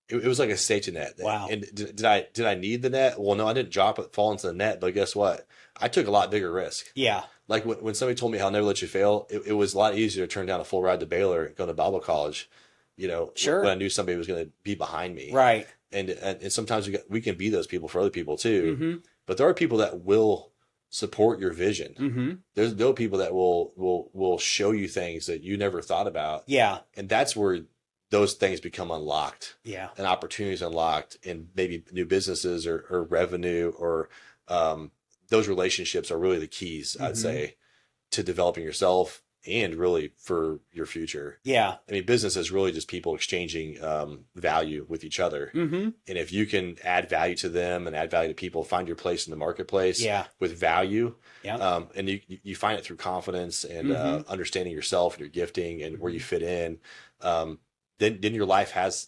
It was like a safety net. Wow. And did I need the net? Well, no, I didn't fall into the net, but guess what? I took a lot bigger risk. Yeah. Like when somebody told me I'll never let you fail, it was a lot easier to turn down a full ride to Baylor and go to Bible college, Sure. when I knew somebody was going to be behind me. Right. And sometimes we can be those people for other people too. Hmm. But there are people that will support your vision. Hmm. There's people that will show you things that you never thought about. Yeah. And that's where those things become unlocked Yeah. and opportunities unlocked, and maybe new businesses or revenue or those relationships are really the keys, I'd Mhm. say, to developing yourself and really for your future. Yeah. I mean, business is really just people exchanging value with each other. Hmm. And if you can add value to them and add value to people, find your place in the marketplace Yeah. with value. Yeah. And you find it through confidence and Mhm. understanding yourself and your gifting and where you Mhm. fit in. Then your life has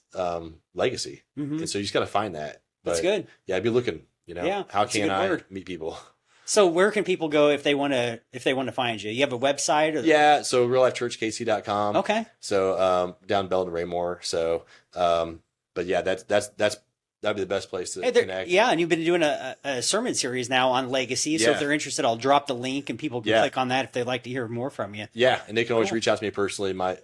legacy. Hmm. And so you just got to find that. That's But good. yeah, I'd be looking, Yeah, how that's a can good I word. meet people? So where can people go if they want to find you? You have a website? Or... Yeah. So reallifechurchkc.com. Okay. So down Belton Raymore. So, but yeah, that'd be the best place to Hey, connect. yeah, and you've been doing a sermon series now on legacy. So if Yeah. they're interested, I'll drop the link and people can Yeah. click on that if they'd like to hear more from you. Yeah, and they can always Cool. reach out to me personally. My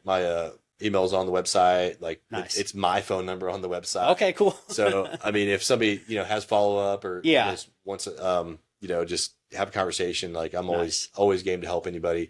email's on the website. Like Nice. it's my phone number on the website. Okay, cool. So I mean, if somebody has follow up or Yeah. just wants to just have a conversation, like I'm Nice. always game to help anybody.